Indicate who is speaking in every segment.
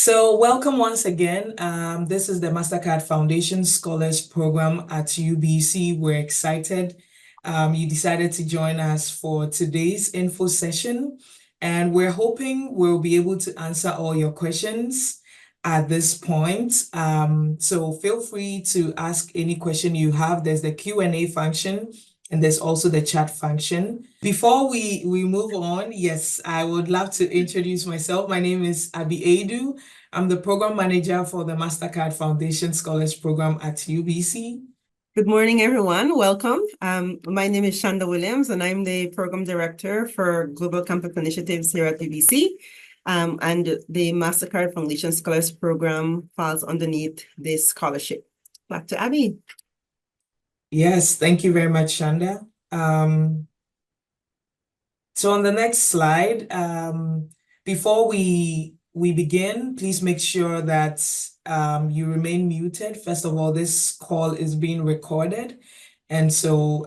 Speaker 1: So welcome once again. This is the Mastercard Foundation Scholars Program at UBC. We're excited you decided to join us for today's info session, and we're hoping we'll be able to answer all your questions at this point. So feel free to ask any question you have. There's the Q&A function, and there's also the chat function. Before we move on, yes, I would love to introduce myself. My name is Abi Edu. I'm the program manager for the Mastercard Foundation Scholars Program at UBC.
Speaker 2: Good morning, everyone. Welcome. My name is Shanda Williams, and I'm the program director for Global Campus Initiatives here at UBC. And the Mastercard Foundation Scholars Program falls underneath this scholarship. Back to Abby.
Speaker 1: Yes, thank you very much, Shanda. So on the next slide, before we begin, please make sure that you remain muted. First of all, this call is being recorded. And so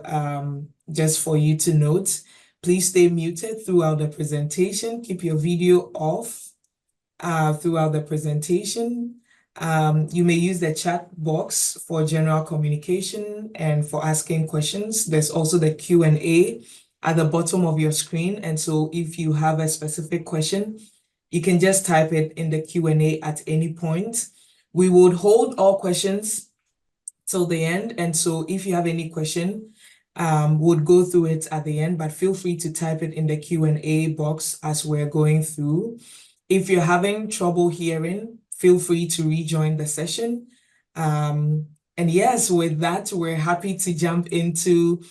Speaker 1: just for you to note, please stay muted throughout the presentation. Keep your video off throughout the presentation. You may use the chat box for general communication and for asking questions. There's also the Q&A at the bottom of your screen. And so if you have a specific question, you can just type it in the Q&A at any point. We would hold all questions till the end. And so if you have any question, we'll go through it at the end, but feel free to type it in the Q&A box as we're going through. If you're having trouble hearing, feel free to rejoin the session. And yes, with that, we're happy to jump into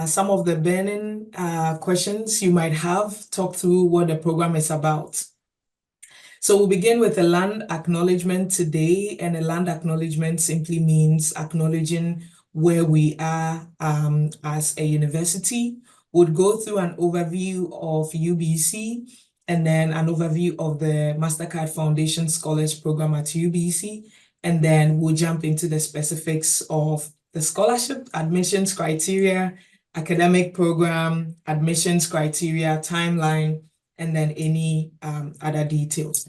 Speaker 1: some of the burning questions you might have, talk through what the program is about. So we'll begin with a land acknowledgement today, and a land acknowledgement simply means acknowledging where we are as a university. We'll go through an overview of UBC and then an overview of the Mastercard Foundation Scholars Program at UBC, and then we'll jump into the specifics of the scholarship, admissions criteria, academic program, admissions criteria, timeline, and then any other details.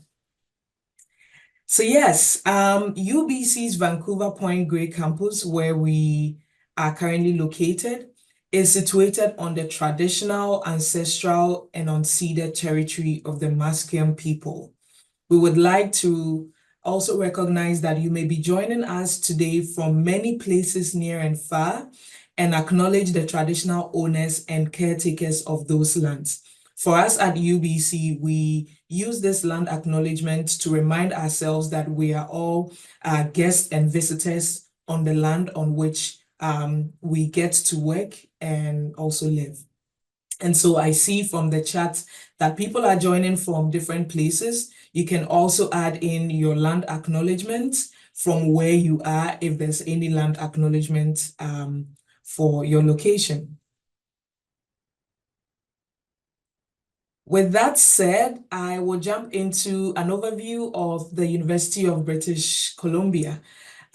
Speaker 1: So yes, UBC's Vancouver Point Grey campus, where we are currently located, is situated on the traditional, ancestral, and unceded territory of the Musqueam people. We would like to also recognize that you may be joining us today from many places near and far, and acknowledge the traditional owners and caretakers of those lands. For us at UBC, we use this land acknowledgement to remind ourselves that we are all guests and visitors on the land on which we get to work and also live. And so I see from the chat that people are joining from different places. You can also add in your land acknowledgement from where you are, if there's any land acknowledgement for your location. With that said, I will jump into an overview of the University of British Columbia.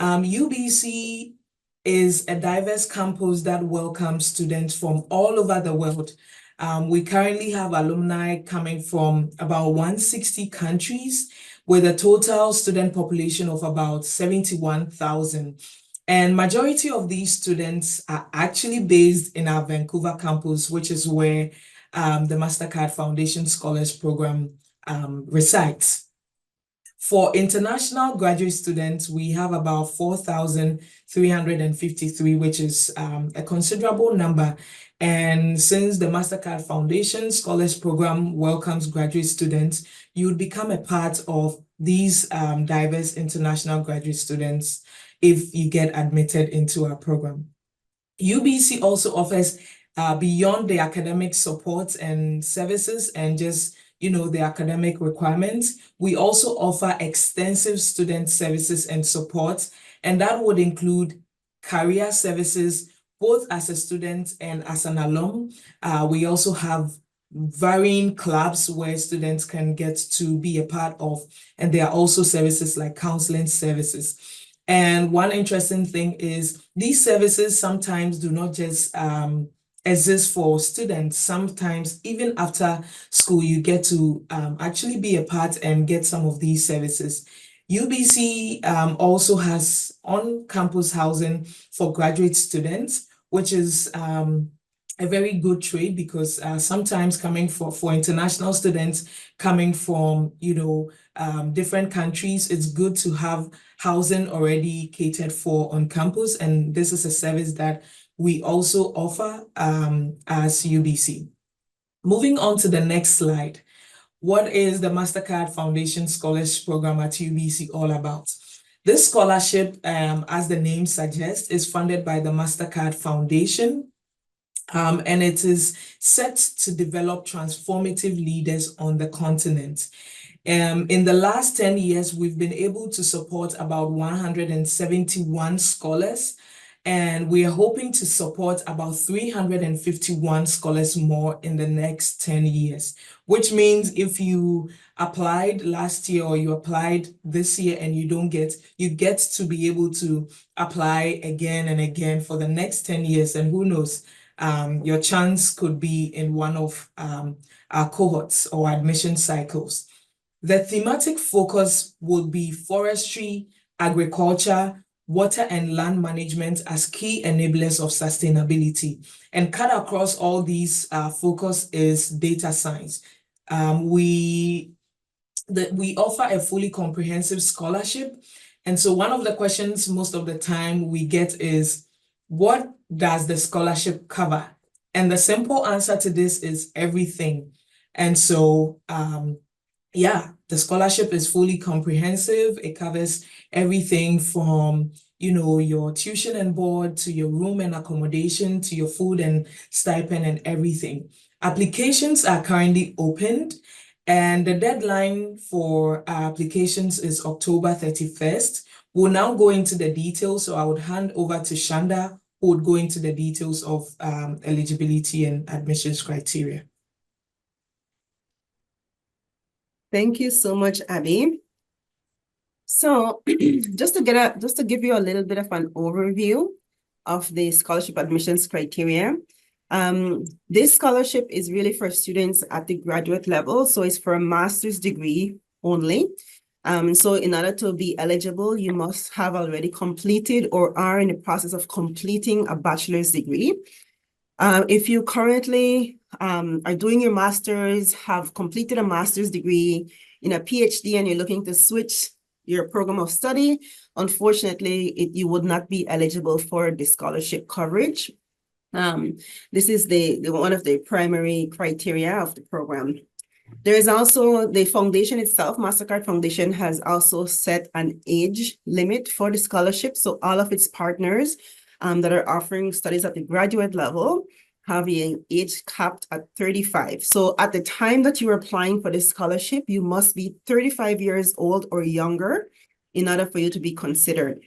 Speaker 1: UBC is a diverse campus that welcomes students from all over the world. We currently have alumni coming from about 160 countries with a total student population of about 71,000. And majority of these students are actually based in our Vancouver campus, which is where the Mastercard Foundation Scholars Program resides. For international graduate students, we have about 4,353, which is a considerable number. And since the Mastercard Foundation Scholars Program welcomes graduate students, you would become a part of these diverse international graduate students if you get admitted into our program. UBC also offers beyond the academic support and services and just the academic requirements, we also offer extensive student services and support, and that would include career services, both as a student and as an alum. We also have varying clubs where students can get to be a part of, and there are also services like counseling services. And one interesting thing is these services sometimes do not just exists for students. Sometimes even after school, you get to actually be a part and get some of these services. UBC also has on-campus housing for graduate students, which is a very good trade, because sometimes coming for international students coming from, different countries, it's good to have housing already catered for on campus. And this is a service that we also offer as UBC. Moving on to the next slide. What is the Mastercard Foundation Scholars Program at UBC all about? This scholarship, as the name suggests, is funded by the Mastercard Foundation, and it is set to develop transformative leaders on the continent. In the last 10 years, we've been able to support about 171 scholars, and we are hoping to support about 351 scholars more in the next 10 years, which means if you applied last year or you applied this year and you don't get, you get to be able to apply again and again for the next 10 years. And who knows, your chance could be in one of our cohorts or admission cycles. The thematic focus would be forestry, agriculture, water and land management as key enablers of sustainability. And cut across all these focus is data science. We offer a fully comprehensive scholarship. And so one of the questions most of the time we get is, what does the scholarship cover? And the simple answer to this is everything. And so, yeah, the scholarship is fully comprehensive. It covers everything from, your tuition and board to your room and accommodation to your food and stipend and everything. Applications are currently opened, and the deadline for applications is October 31st. We'll now go into the details. So I would hand over to Shanda, who would go into the details of eligibility and admissions criteria.
Speaker 2: Thank you so much, Abby. So just to give you a little bit of an overview of the scholarship admissions criteria. This scholarship is really for students at the graduate level. So it's for a master's degree only. So in order to be eligible, you must have already completed or are in the process of completing a bachelor's degree. If you currently are doing your master's, have completed a master's degree in a PhD, and you're looking to switch your program of study, unfortunately, you would not be eligible for the scholarship coverage. This is the one of the primary criteria of the program. There is also the foundation itself. Mastercard Foundation has also set an age limit for the scholarship. So all of its partners that are offering studies at the graduate level have an age capped at 35. So at the time that you're applying for this scholarship, you must be 35 years old or younger in order for you to be considered.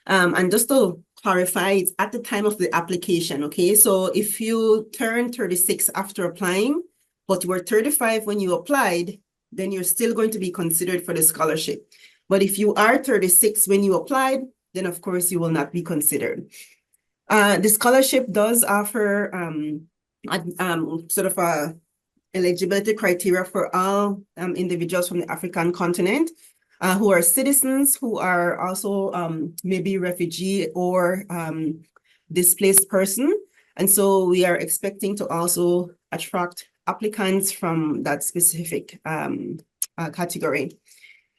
Speaker 2: And just to clarify, it's at the time of the application, okay? So if you turn 36 after applying, but you were 35 when you applied, then you're still going to be considered for the scholarship. But if you are 36 when you applied, then of course you will not be considered. The scholarship does offer sort of a eligibility criteria for all individuals from the African continent who are citizens, who are also maybe refugee or displaced person. And so we are expecting to also attract applicants from that specific category.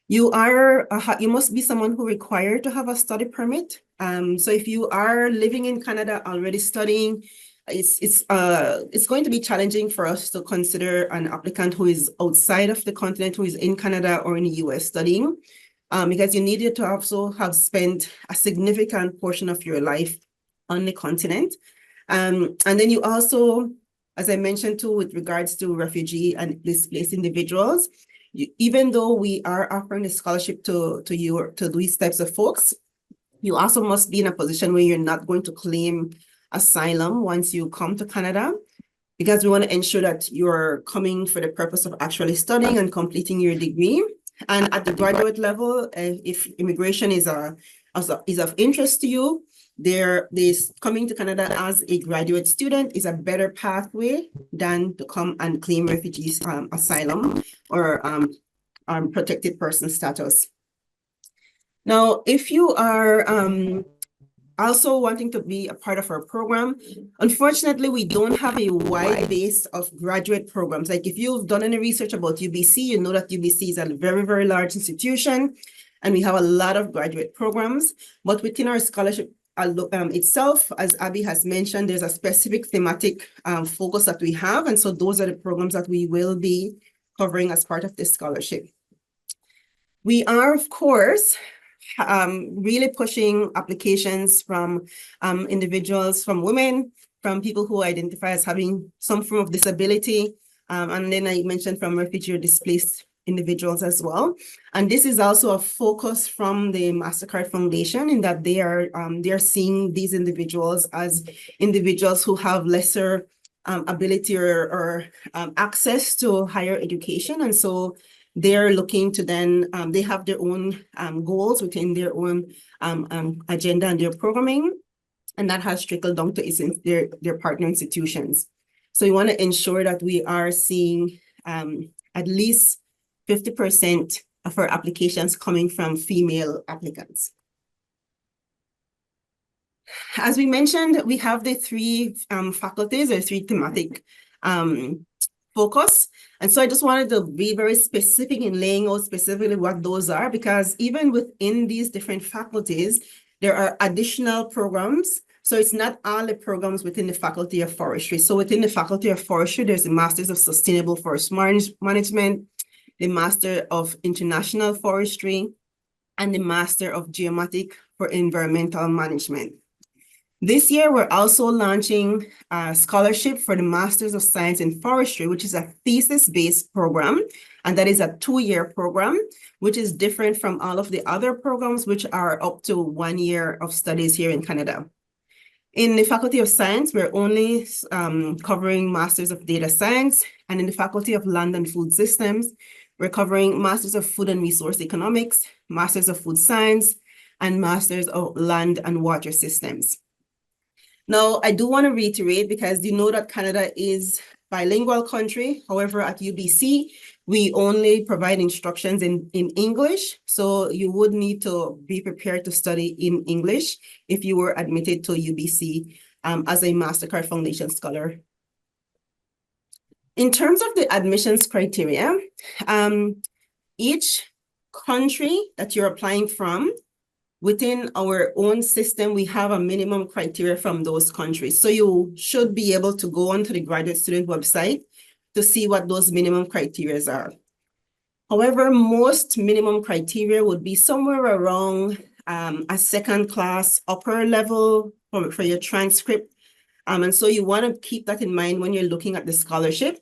Speaker 2: You must be someone who required to have a study permit. So if you are living in Canada already studying, it's going to be challenging for us to consider an applicant who is outside of the continent, who is in Canada or in the US studying, because you needed to also have spent a significant portion of your life on the continent. And then you also, as I mentioned too, with regards to refugee and displaced individuals, even though we are offering a scholarship to these types of folks, you also must be in a position where you're not going to claim asylum once you come to Canada, because we want to ensure that you're coming for the purpose of actually studying and completing your degree. And at the graduate level, if immigration is of interest to you, coming to Canada as a graduate student is a better pathway than to come and claim refugees asylum or protected person status. Now, if you are also wanting to be a part of our program, unfortunately, we don't have a wide base of graduate programs. Like if you've done any research about UBC, you know that UBC is a very, very large institution, and we have a lot of graduate programs. But within our scholarship itself, as Abby has mentioned, there's a specific thematic focus that we have. And so those are the programs that we will be covering as part of this scholarship. We are, of course, really pushing applications from individuals, from women, from people who identify as having some form of disability. And then I mentioned from refugee or displaced individuals as well. And this is also a focus from the Mastercard Foundation in that they are seeing these individuals as individuals who have lesser ability or access to higher education. And so they're looking to then, they have their own goals within their own agenda and their programming, and that has trickled down to their partner institutions. So we want to ensure that we are seeing at least 50% of our applications coming from female applicants. As we mentioned, we have the three faculties or three thematic focus. And so I just wanted to be very specific in laying out specifically what those are, because even within these different faculties, there are additional programs. So it's not all the programs within the Faculty of Forestry. So within the Faculty of Forestry, there's the Masters of Sustainable Forest Management, the Master of International Forestry, and the Master of Geomatic for Environmental Management. This year, we're also launching a scholarship for the Masters of Science in Forestry, which is a thesis-based program, and that is a 2-year program, which is different from all of the other programs, which are up to 1 year of studies here in Canada. In the Faculty of Science, we're only covering Masters of Data Science, and in the Faculty of Land and Food Systems, we're covering Masters of Food and Resource Economics, Masters of Food Science, and Masters of Land and Water Systems. Now, I do want to reiterate, because you know that Canada is a bilingual country. However, at UBC, we only provide instructions in English. So you would need to be prepared to study in English if you were admitted to UBC as a Mastercard Foundation Scholar. In terms of the admissions criteria, each country that you're applying from, within our own system, we have a minimum criteria from those countries. So you should be able to go onto the graduate student website to see what those minimum criteria are. However, most minimum criteria would be somewhere around a second class upper level for your transcript. And so you want to keep that in mind when you're looking at the scholarship.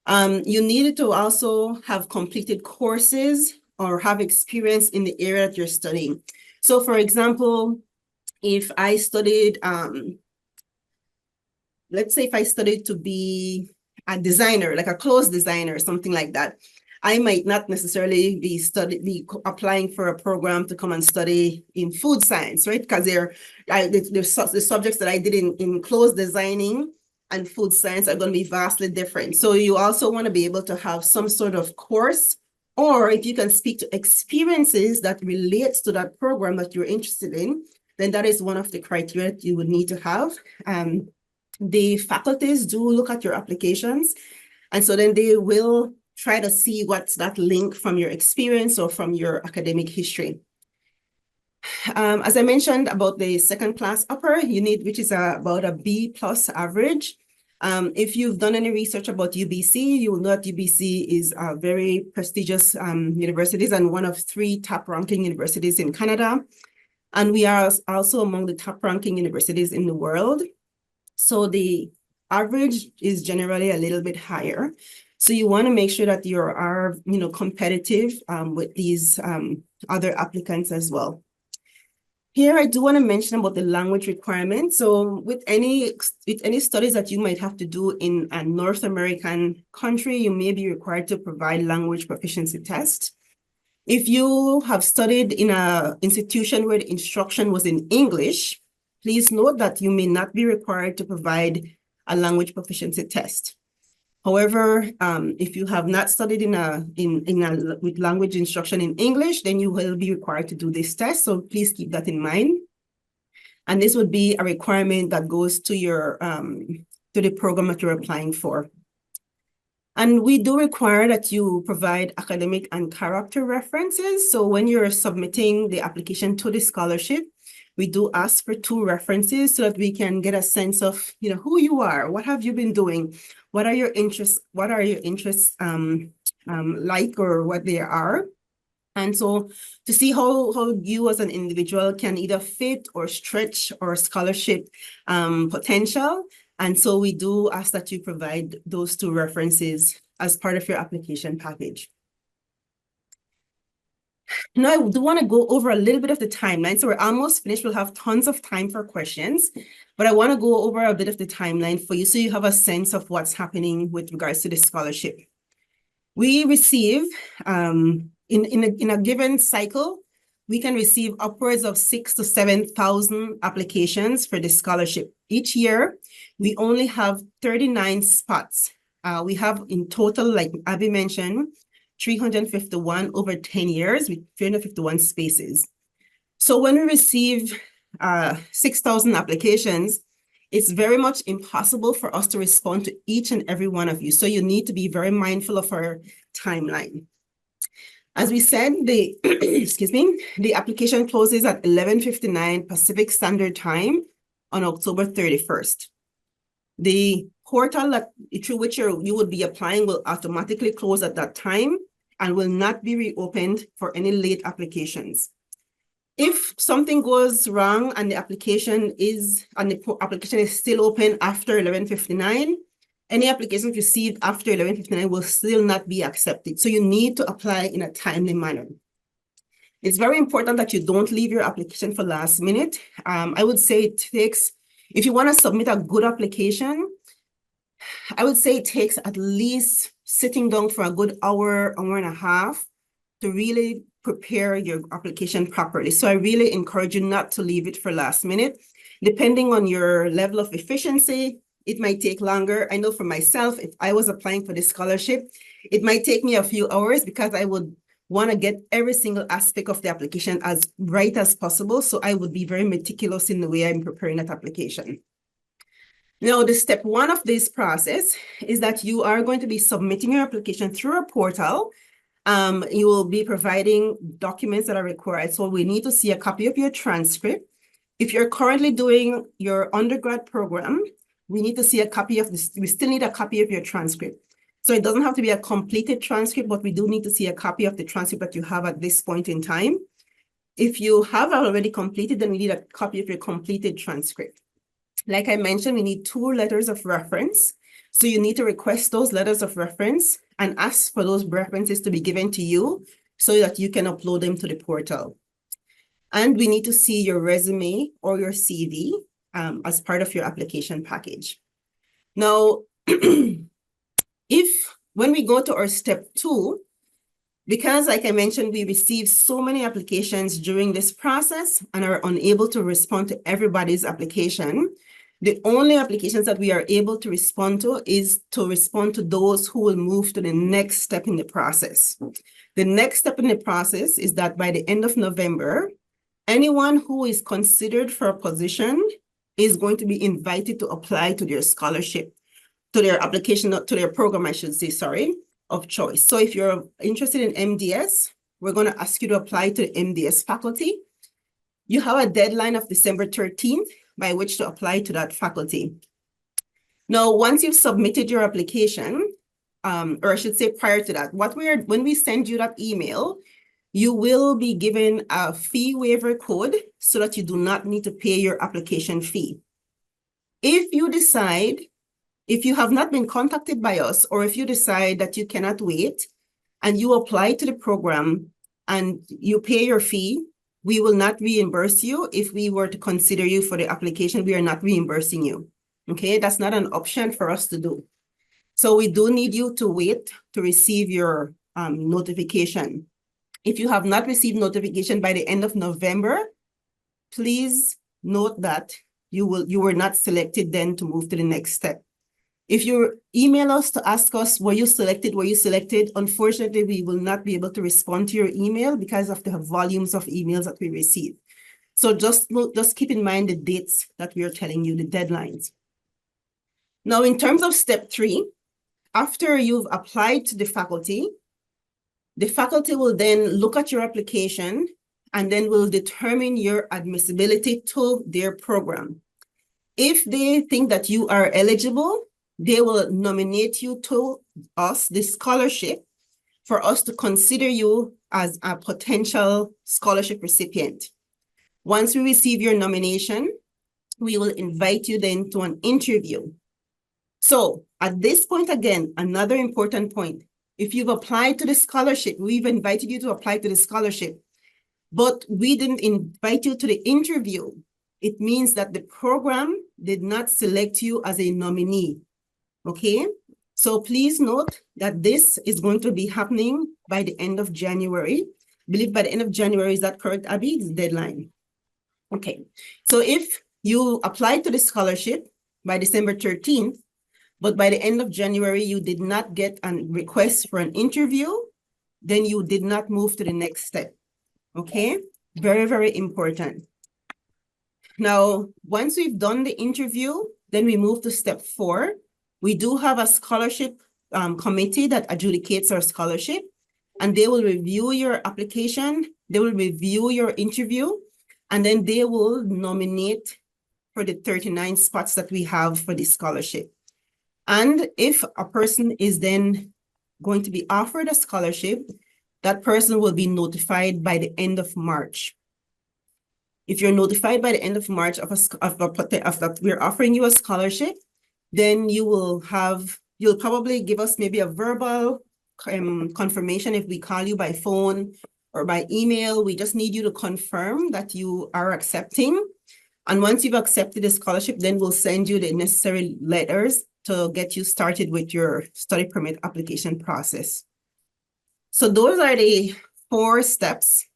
Speaker 2: You needed to also have completed courses or have experience in the area that you're studying. So for example, if I studied, let's say if I studied to be a designer, like a clothes designer, something like that, I might not necessarily be applying for a program to come and study in food science, right? Because the subjects that I did in clothes designing and food science are going to be vastly different. So you also want to be able to have some sort of course, or if you can speak to experiences that relates to that program that you're interested in, then that is one of the criteria that you would need to have. The faculties do look at your applications, and so then they will try to see what's that link from your experience or from your academic history. As I mentioned about the second class upper, you need, which is about a B+ average. If you've done any research about UBC, you will know that UBC is a very prestigious universities and one of 3 top-ranking universities in Canada. And we are also among the top-ranking universities in the world. So the average is generally a little bit higher. So you want to make sure that you are, competitive with these other applicants as well. Here, I do want to mention about the language requirement. So with any studies that you might have to do in a North American country, you may be required to provide language proficiency test. If you have studied in an institution where the instruction was in English, please note that you may not be required to provide a language proficiency test. However, if you have not studied with language instruction in English, then you will be required to do this test. So please keep that in mind. And this would be a requirement that goes to your to the program that you're applying for. And we do require that you provide academic and character references. So when you're submitting the application to the scholarship, we do ask for 2 references so that we can get a sense of, who you are, what have you been doing, what are your interests, like, or what they are. And so to see how you as an individual can either fit or stretch or scholarship potential. And so we do ask that you provide those 2 references as part of your application package. Now, I do want to go over a little bit of the timeline. So we're almost finished. We'll have tons of time for questions, but I want to go over a bit of the timeline for you so you have a sense of what's happening with regards to the scholarship. We receive, in a given cycle, we can receive upwards of 6,000 to 7,000 applications for the scholarship. Each year, we only have 39 spots. We have in total, like Abby mentioned, 351 over 10 years with 351 spaces. So when we receive 6,000 applications, it's very much impossible for us to respond to each and every one of you. So you need to be very mindful of our timeline. As we said, the the application closes at 11:59 Pacific Standard Time on October 31st. The portal through which you would be applying will automatically close at that time and will not be reopened for any late applications. If something goes wrong and the application is still open after 11:59, any applications received after 11:59 will still not be accepted. So you need to apply in a timely manner. It's very important that you don't leave your application for last minute. I would say it takes, if you want to submit a good application, I would say it takes at least sitting down for a good hour and a half to really prepare your application properly. So I really encourage you not to leave it for last minute. Depending on your level of efficiency, it might take longer. I know for myself, if I was applying for this scholarship, it might take me a few hours because I would want to get every single aspect of the application as right as possible. So I would be very meticulous in the way I'm preparing that application. Now, the step 1 of this process is that you are going to be submitting your application through a portal. You will be providing documents that are required. So we need to see a copy of your transcript. If you're currently doing your undergrad program, we need to see a copy of this. We still need a copy of your transcript. So it doesn't have to be a completed transcript, but we do need to see a copy of the transcript that you have at this point in time. If you have already completed, then we need a copy of your completed transcript. Like I mentioned, we need 2 letters of reference. So you need to request those letters of reference and ask for those references to be given to you so that you can upload them to the portal. And we need to see your resume or your CV as part of your application package. Now, when we go to our step 2, because like I mentioned, we receive so many applications during this process and are unable to respond to everybody's application, the only applications that we are able to respond to is to respond to those who will move to the next step in the process. The next step in the process is that by the end of November, anyone who is considered for a position is going to be invited to apply to their scholarship, to their application, to their program, I should say, sorry, of choice. So if you're interested in MDS, we're going to ask you to apply to the MDS faculty. You have a deadline of December 13th by which to apply to that faculty. Now, once you've submitted your application, or I should say prior to that, when we send you that email, you will be given a fee waiver code so that you do not need to pay your application fee. If you have not been contacted by us, or if you decide that you cannot wait and you apply to the program and you pay your fee, we will not reimburse you. If we were to consider you for the application, we are not reimbursing you. Okay, that's not an option for us to do. So we do need you to wait to receive your notification. If you have not received notification by the end of November, please note that you were not selected then to move to the next step. If you email us to ask us, were you selected? Unfortunately, we will not be able to respond to your email because of the volumes of emails that we receive. So just keep in mind the dates that we are telling you, the deadlines. Now, in terms of step 3, after you've applied to the faculty will then look at your application and then will determine your admissibility to their program. If they think that you are eligible, they will nominate you to us, the scholarship, for us to consider you as a potential scholarship recipient. Once we receive your nomination, we will invite you then to an interview. So at this point, again, another important point. If you've applied to the scholarship, we've invited you to apply to the scholarship, but we didn't invite you to the interview. It means that the program did not select you as a nominee, okay? So please note that this is going to be happening by the end of January. I believe by the end of January, is that correct, Abby? It's the deadline. Okay, so if you applied to the scholarship by December 13th, but by the end of January, you did not get a request for an interview, then you did not move to the next step, okay? Very, very important. Now, once we've done the interview, then we move to step 4. We do have a scholarship committee that adjudicates our scholarship, and they will review your application, they will review your interview, and then they will nominate for the 39 spots that we have for the scholarship. And if a person is then going to be offered a scholarship, that person will be notified by the end of March. If you're notified by the end of March of that we're offering you a scholarship, then you'll probably give us maybe a verbal confirmation if we call you by phone or by email. We just need you to confirm that you are accepting. And once you've accepted the scholarship, then we'll send you the necessary letters to get you started with your study permit application process. So those are the 4 steps.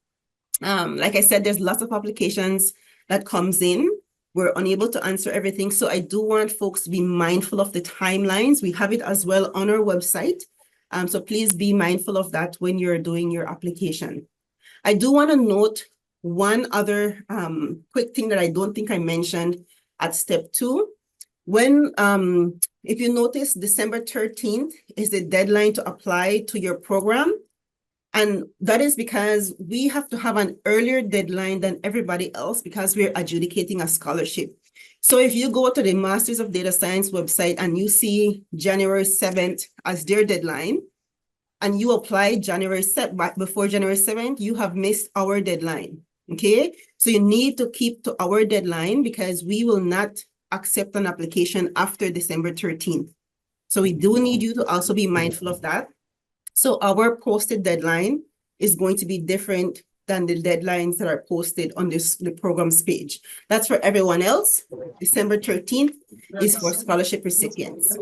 Speaker 2: Like I said, there's lots of applications that comes in. We're unable to answer everything. So I do want folks to be mindful of the timelines. We have it as well on our website. So please be mindful of that when you're doing your application. I do want to note one other quick thing that I don't think I mentioned at step 2. When, if you notice, December 13th is the deadline to apply to your program. And that is because we have to have an earlier deadline than everybody else because we're adjudicating a scholarship. So if you go to the Masters of Data Science website and you see January 7th as their deadline, and you apply before January 7th, you have missed our deadline, okay? So you need to keep to our deadline because we will not accept an application after December 13th. So we do need you to also be mindful of that. So our posted deadline is going to be different than the deadlines that are posted on the program's page. That's for everyone else. December 13th is for scholarship recipients.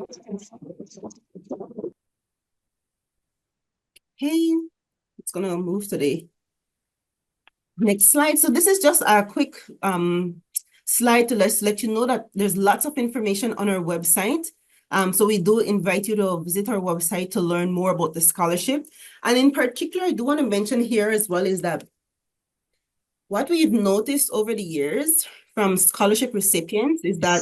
Speaker 2: Okay, it's gonna move to the next slide. So this is just a quick slide to let you know that there's lots of information on our website. So we do invite you to visit our website to learn more about the scholarship. And in particular, I do want to mention here as well is that what we've noticed over the years from scholarship recipients is that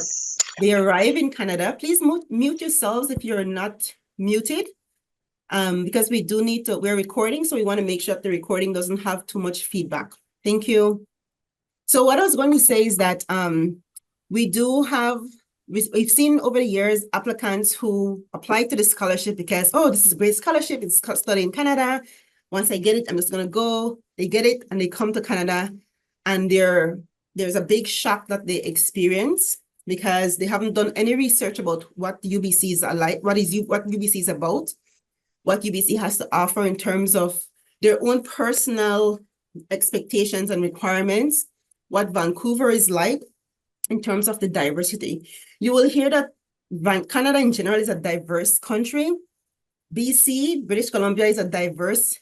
Speaker 2: they arrive in Canada. Please mute yourselves if you're not muted, because we do need to, we're recording, so we want to make sure that the recording doesn't have too much feedback. Thank you. So what I was going to say is that we've seen over the years applicants who apply to the scholarship because, oh, this is a great scholarship, it's study in Canada. Once I get it, I'm just going to go. They get it and they come to Canada, and there's a big shock that they experience because they haven't done any research about what UBCs are like, what UBC is about, what UBC has to offer in terms of their own personal expectations and requirements, what Vancouver is like in terms of the diversity. You will hear that Canada in general is a diverse country. BC, British Columbia, is a diverse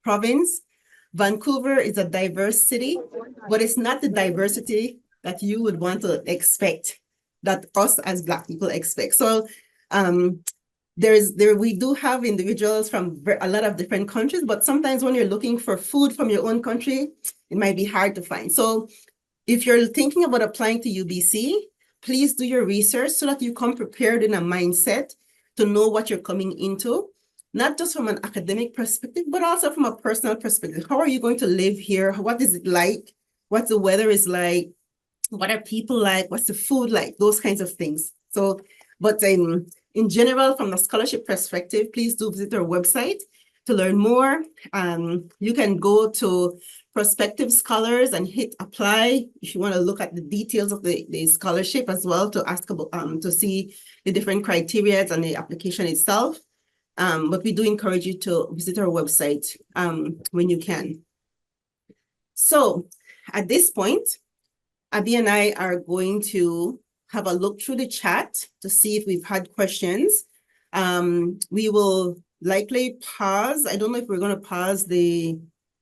Speaker 2: province. Vancouver is a diverse city, but it's not the diversity that you would want to expect, that us as Black people expect. So we do have individuals from a lot of different countries, but sometimes when you're looking for food from your own country, it might be hard to find. So if you're thinking about applying to UBC, please do your research so that you come prepared in a mindset to know what you're coming into, not just from an academic perspective, but also from a personal perspective. How are you going to live here? What is it like? What the weather is like? What are people like? What's the food like? Those kinds of things. So, but in general, from a scholarship perspective, please do visit our website to learn more. You can go to prospective scholars and hit apply if you want to look at the details of the scholarship as well, to ask about to see the different criteria and the application itself. But we do encourage you to visit our website when you can. So at this point, Abby and I are going to have a look through the chat to see if we've had questions. We will likely pause. I don't know if we're going to pause the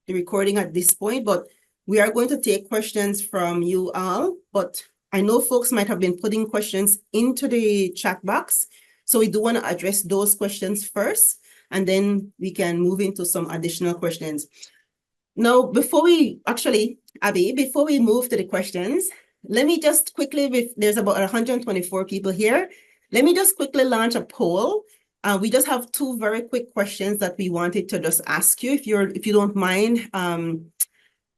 Speaker 2: recording at this point, but we are going to take questions from you all. But I know folks might have been putting questions into the chat box. So we do want to address those questions first, and then we can move into some additional questions. Now, before we actually, Abby, before we move to the questions, let me just quickly, there's about 124 people here. Let me just quickly launch a poll. We just have two very quick questions that we wanted to just ask you, if you don't mind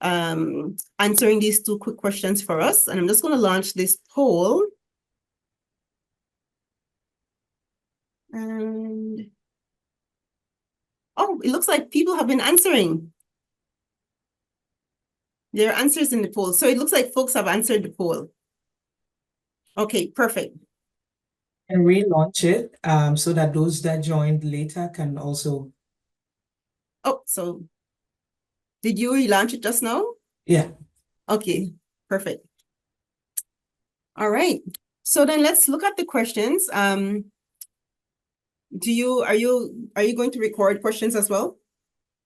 Speaker 2: answering these two quick questions for us. And I'm just going to launch this poll. And oh, it looks like people have been answering. There are answers in the poll. So it looks like folks have answered the poll. Okay, perfect.
Speaker 1: And relaunch it so that those that joined later can also.
Speaker 2: Oh, so did you relaunch it just now?
Speaker 1: Yeah.
Speaker 2: Okay, perfect. All right. So then let's look at the questions. Are you going to record questions as well?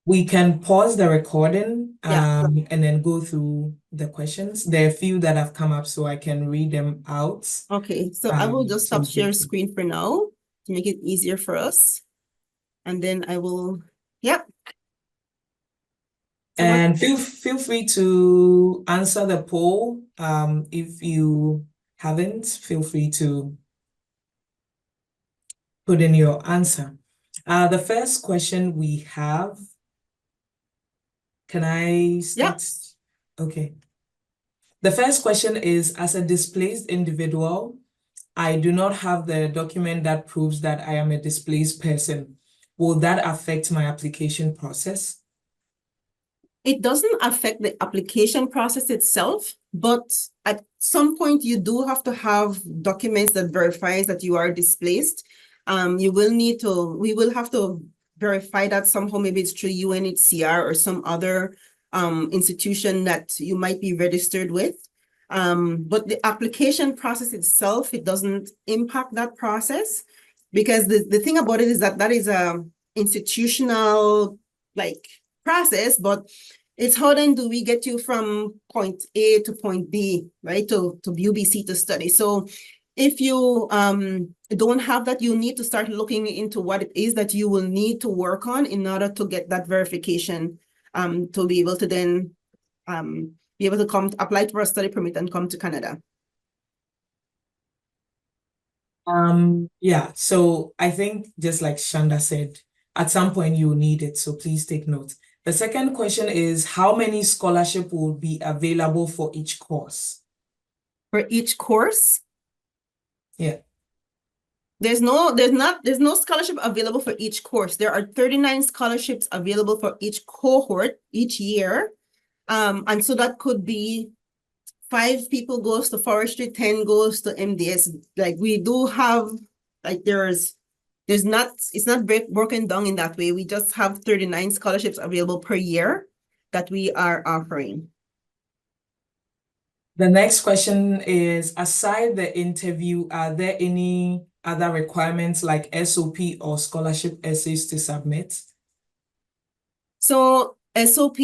Speaker 1: We can pause the recording
Speaker 2: Yeah.
Speaker 1: and then go through the questions. There are a few that have come up, so I can read them out.
Speaker 2: Okay, so I will just stop
Speaker 1: so
Speaker 2: share screen for now to make it easier for us. And then I will, yep. So
Speaker 1: And feel free to answer the poll. If you haven't, feel free to put in your answer. The first question we have, can I start?
Speaker 2: Yep.
Speaker 1: Okay. The first question is, as a displaced individual, I do not have the document that proves that I am a displaced person. Will that affect my application process?
Speaker 2: It doesn't affect the application process itself, but at some point you do have to have documents that verifies that you are displaced. We will have to verify that somehow, maybe it's through UNHCR or some other institution that you might be registered with. But the application process itself, it doesn't impact that process, because the thing about it is that is a institutional process, but it's how then do we get you from point A to point B, right, to UBC to study. So if you don't have that, you need to start looking into what it is that you will need to work on in order to get that verification, to be able to then be able to come apply for a study permit and come to Canada.
Speaker 1: Yeah, so I think just like Shanda said, at some point you need it, so please take note. The second question is, how many scholarship will be available for each course?
Speaker 2: For each course?
Speaker 1: Yeah.
Speaker 2: There's no scholarship available for each course. There are 39 scholarships available for each cohort each year. And so that could be 5 people goes to forestry, 10 goes to MDS. Like we do have, like it's not broken down in that way. We just have 39 scholarships available per year that we are offering.
Speaker 1: The next question is, aside the interview, are there any other requirements like SOP or scholarship essays to submit?
Speaker 2: So SOP,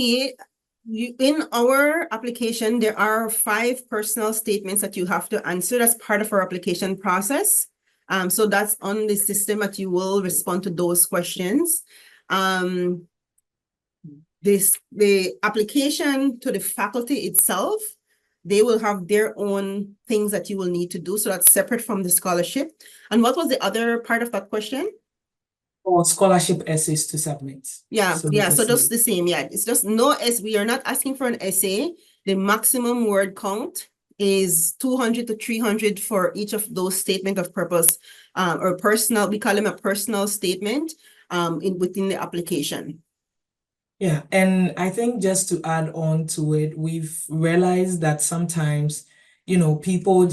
Speaker 2: In our application, there are 5 personal statements that you have to answer as part of our application process. So that's on the system that you will respond to those questions. The application to the faculty itself, they will have their own things that you will need to do. So that's separate from the scholarship. And what was the other part of that question?
Speaker 1: Or scholarship essays to submit.
Speaker 2: Yeah,
Speaker 1: So
Speaker 2: yeah.
Speaker 1: the
Speaker 2: So just
Speaker 1: same.
Speaker 2: the same. Yeah, it's just no S. We are not asking for an essay. The maximum word count is 200 to 300 for each of those statement of purpose, or personal. We call them a personal statement, within the application.
Speaker 1: Yeah, and I think just to add on to it, we've realized that sometimes, people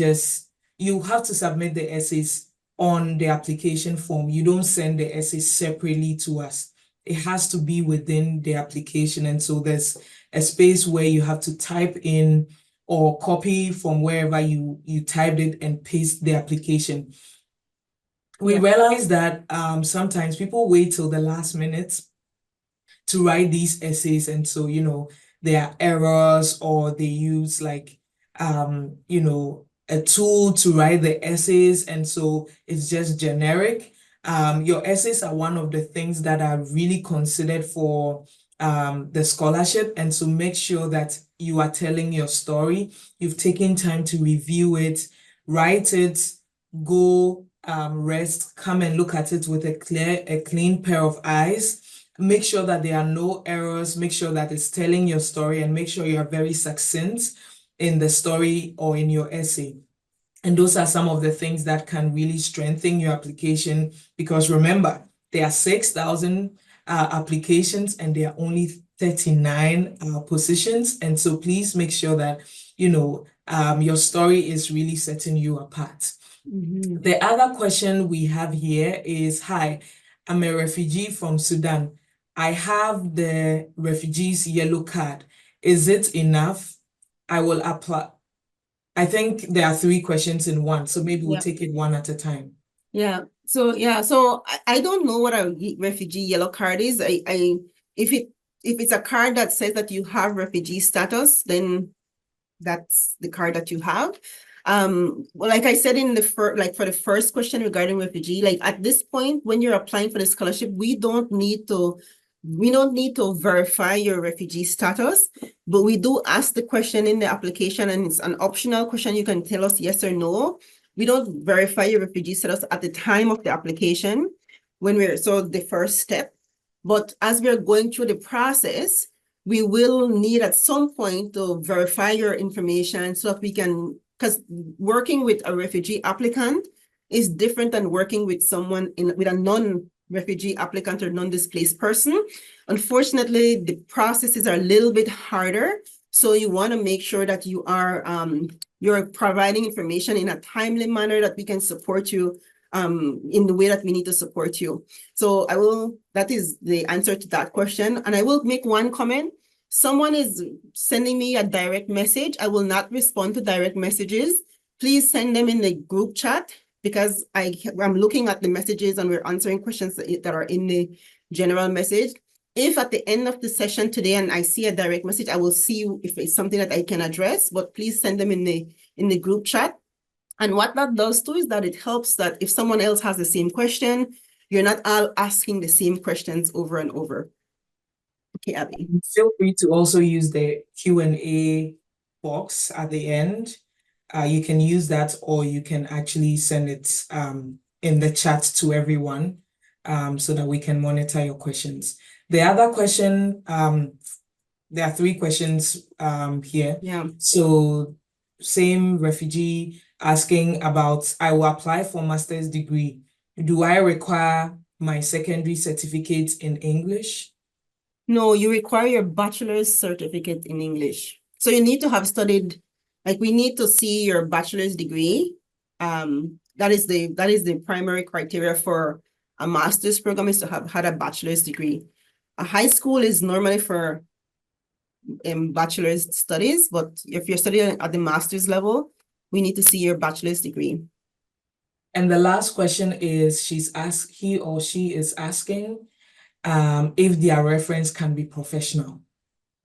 Speaker 1: you have to submit the essays on the application form. You don't send the essays separately to us. It has to be within the application. And so there's a space where you have to type in or copy from wherever you typed it and paste the application. We realize that sometimes people wait till the last minute to write these essays. And so, there are errors, or they use like, a tool to write the essays. And so it's just generic. Your essays are one of the things that are really considered for the scholarship. And so make sure that you are telling your story. You've taken time to review it, write it, go rest, come and look at it with a clean pair of eyes. Make sure that there are no errors, make sure that it's telling your story, and make sure you are very succinct in the story or in your essay. And those are some of the things that can really strengthen your application, because remember, there are 6,000 applications and there are only 39 positions. And so please make sure that, your story is really setting you apart. The other question we have here is, hi, I'm a refugee from Sudan. I have the refugee's yellow card. Is it enough? I will apply. I think there are 3 questions in one, so maybe we'll take it one at a time.
Speaker 2: Yeah. So I don't know what a refugee yellow card is. If it's a card that says that you have refugee status, then that's the card that you have. Well, like I said in the for the first question regarding refugee, like at this point when you're applying for the scholarship, we don't need to verify your refugee status, but we do ask the question in the application, and it's an optional question. You can tell us yes or no. We don't verify your refugee status at the time of the application so the first step. But as we're going through the process, we will need at some point to verify your information so that we can, because working with a refugee applicant is different than working with someone with a non-refugee applicant or non-displaced person. Unfortunately, the processes are a little bit harder. So you want to make sure that you're providing information in a timely manner that we can support you in the way that we need to support you. So that is the answer to that question. And I will make one comment. Someone is sending me a direct message. I will not respond to direct messages. Please send them in the group chat, because I'm looking at the messages and we're answering questions that are in the general message. If at the end of the session today and I see a direct message, I will see if it's something that I can address, but please send them in the group chat. And what that does too is that it helps that if someone else has the same question, you're not all asking the same questions over and over. Okay, Abby.
Speaker 1: Feel free to also use the Q&A box at the end. You can use that, or you can actually send it in the chat to everyone so that we can monitor your questions. The other question, there are 3 questions here.
Speaker 2: Yeah.
Speaker 1: So same refugee asking about, I will apply for master's degree. Do I require my secondary certificate in English?
Speaker 2: No, you require your bachelor's certificate in English. So you need to have studied, like we need to see your bachelor's degree. That is the primary criteria for a master's program, is to have had a bachelor's degree. A high school is normally for bachelor's studies, but if you're studying at the master's level, we need to see your bachelor's degree.
Speaker 1: And the last question is, he or she is asking if their reference can be professional.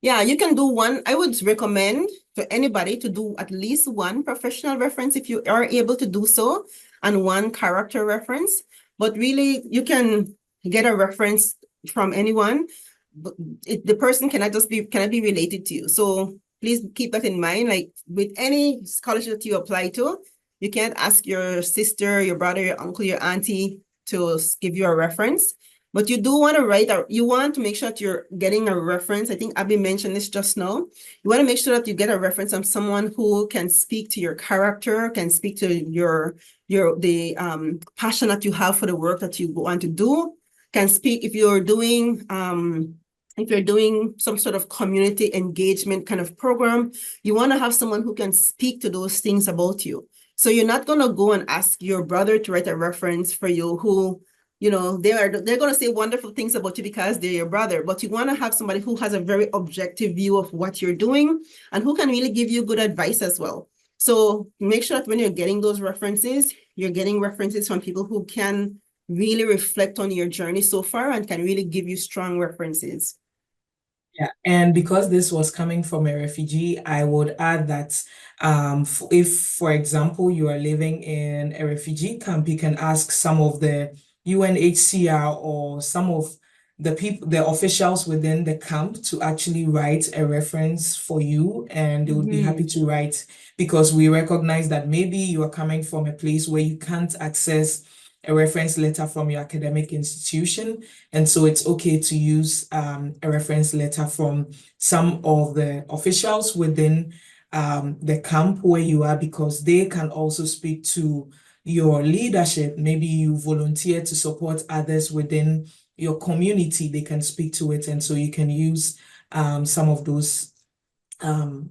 Speaker 2: Yeah, you can do one. I would recommend to anybody to do at least one professional reference if you are able to do so, and one character reference. But really, you can get a reference from anyone. But the person cannot be related to you. So please keep that in mind. Like with any scholarship that you apply to, you can't ask your sister, your brother, your uncle, your auntie to give you a reference. But you do want to you want to make sure that you're getting a reference. I think Abby mentioned this just now. You want to make sure that you get a reference from someone who can speak to your character, can speak to the passion that you have for the work that you want to do, can speak if you're doing some sort of community engagement kind of program, you want to have someone who can speak to those things about you. So you're not going to go and ask your brother to write a reference for you who, they're going to say wonderful things about you because they're your brother, but you want to have somebody who has a very objective view of what you're doing and who can really give you good advice as well. So make sure that when you're getting those references, you're getting references from people who can really reflect on your journey so far and can really give you strong references.
Speaker 1: Yeah, and because this was coming from a refugee, I would add that if, for example, you are living in a refugee camp, you can ask some of the UNHCR or some of the officials within the camp to actually write a reference for you, and they would be happy to write, because we recognize that maybe you are coming from a place where you can't access a reference letter from your academic institution. And so it's okay to use a reference letter from some of the officials within the camp where you are, because they can also speak to your leadership. Maybe you volunteer to support others within your community, they can speak to it. And so you can use some of those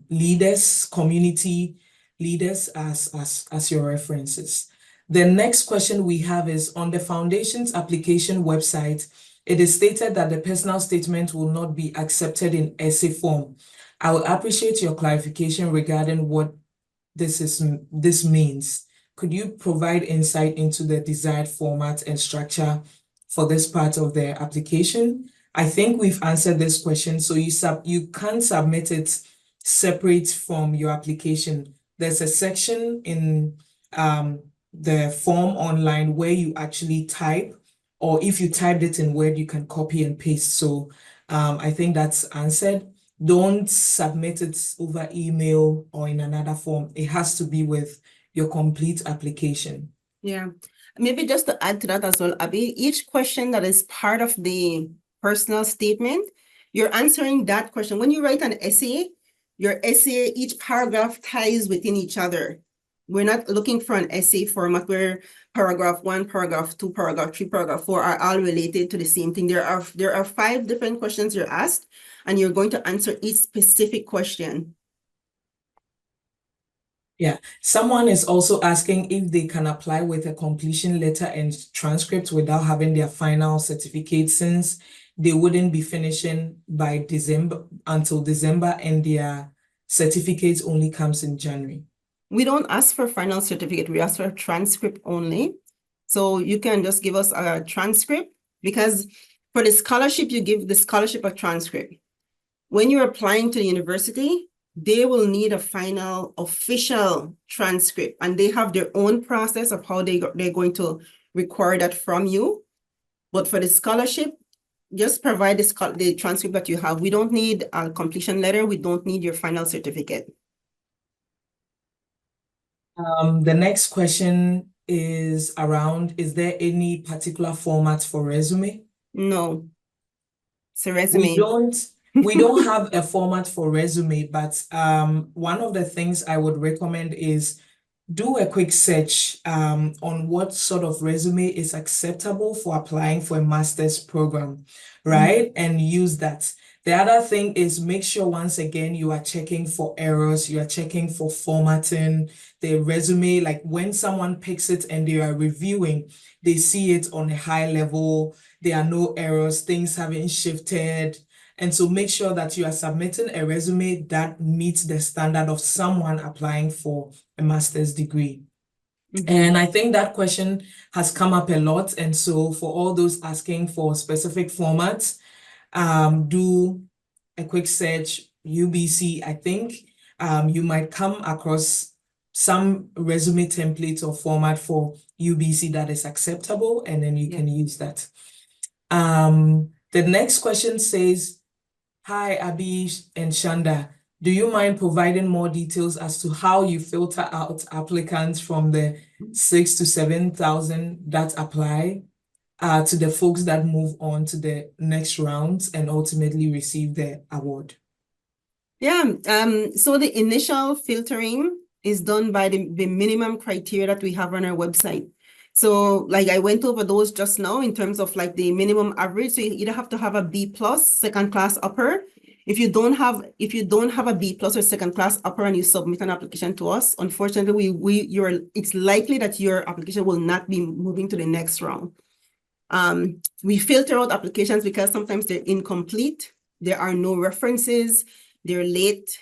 Speaker 1: leaders, community leaders as your references. The next question we have is, on the foundation's application website, it is stated that the personal statement will not be accepted in essay form. I would appreciate your clarification regarding what this means. Could you provide insight into the desired format and structure for this part of the application? I think we've answered this question. So you can submit it separate from your application. There's a section in the form online where you actually type, or if you typed it in Word, you can copy and paste. So I think that's answered. Don't submit it over email or in another form. It has to be with your complete application.
Speaker 2: Yeah. Maybe just to add to that as well, Abby, each question that is part of the personal statement, you're answering that question. When you write an essay, your essay, each paragraph ties within each other. We're not looking for an essay format where paragraph 1, paragraph 2, paragraph 3, paragraph 4 are all related to the same thing. There are 5 different questions you're asked, and you're going to answer each specific question.
Speaker 1: Yeah, someone is also asking if they can apply with a completion letter and transcript without having their final certificate, since they wouldn't be finishing by until December, and their certificate only comes in January.
Speaker 2: We don't ask for final certificate, we ask for a transcript only. So you can just give us a transcript, because for the scholarship, you give the scholarship a transcript. When you're applying to the university, they will need a final official transcript, and they have their own process of how they're going to require that from you. But for the scholarship, just provide the transcript that you have. We don't need a completion letter. We don't need your final certificate.
Speaker 1: The next question is around, is there any particular format for resume?
Speaker 2: No, it's a resume.
Speaker 1: We don't have a format for resume, but one of the things I would recommend is do a quick search on what sort of resume is acceptable for applying for a master's program, right? And use that. The other thing is, make sure once again you are checking for errors, you are checking for formatting the resume. Like when someone picks it and they are reviewing, they see it on a high level, there are no errors, things haven't shifted. And so make sure that you are submitting a resume that meets the standard of someone applying for a master's degree. And I think that question has come up a lot. And so for all those asking for specific formats, do a quick search, UBC, I think you might come across some resume template or format for UBC that is acceptable, and then you can use that. The next question says, hi, Abhi and Shanda. Do you mind providing more details as to how you filter out applicants from the 6,000 to 7,000 that apply to the folks that move on to the next rounds and ultimately receive the award?
Speaker 2: Yeah, so the initial filtering is done by the minimum criteria that we have on our website. So like I went over those just now in terms of like the minimum average. So you either have to have a B plus, second class upper. If you don't have a B plus or second class upper and you submit an application to us, unfortunately, it's likely that your application will not be moving to the next round. We filter out applications because sometimes they're incomplete. There are no references. They're late,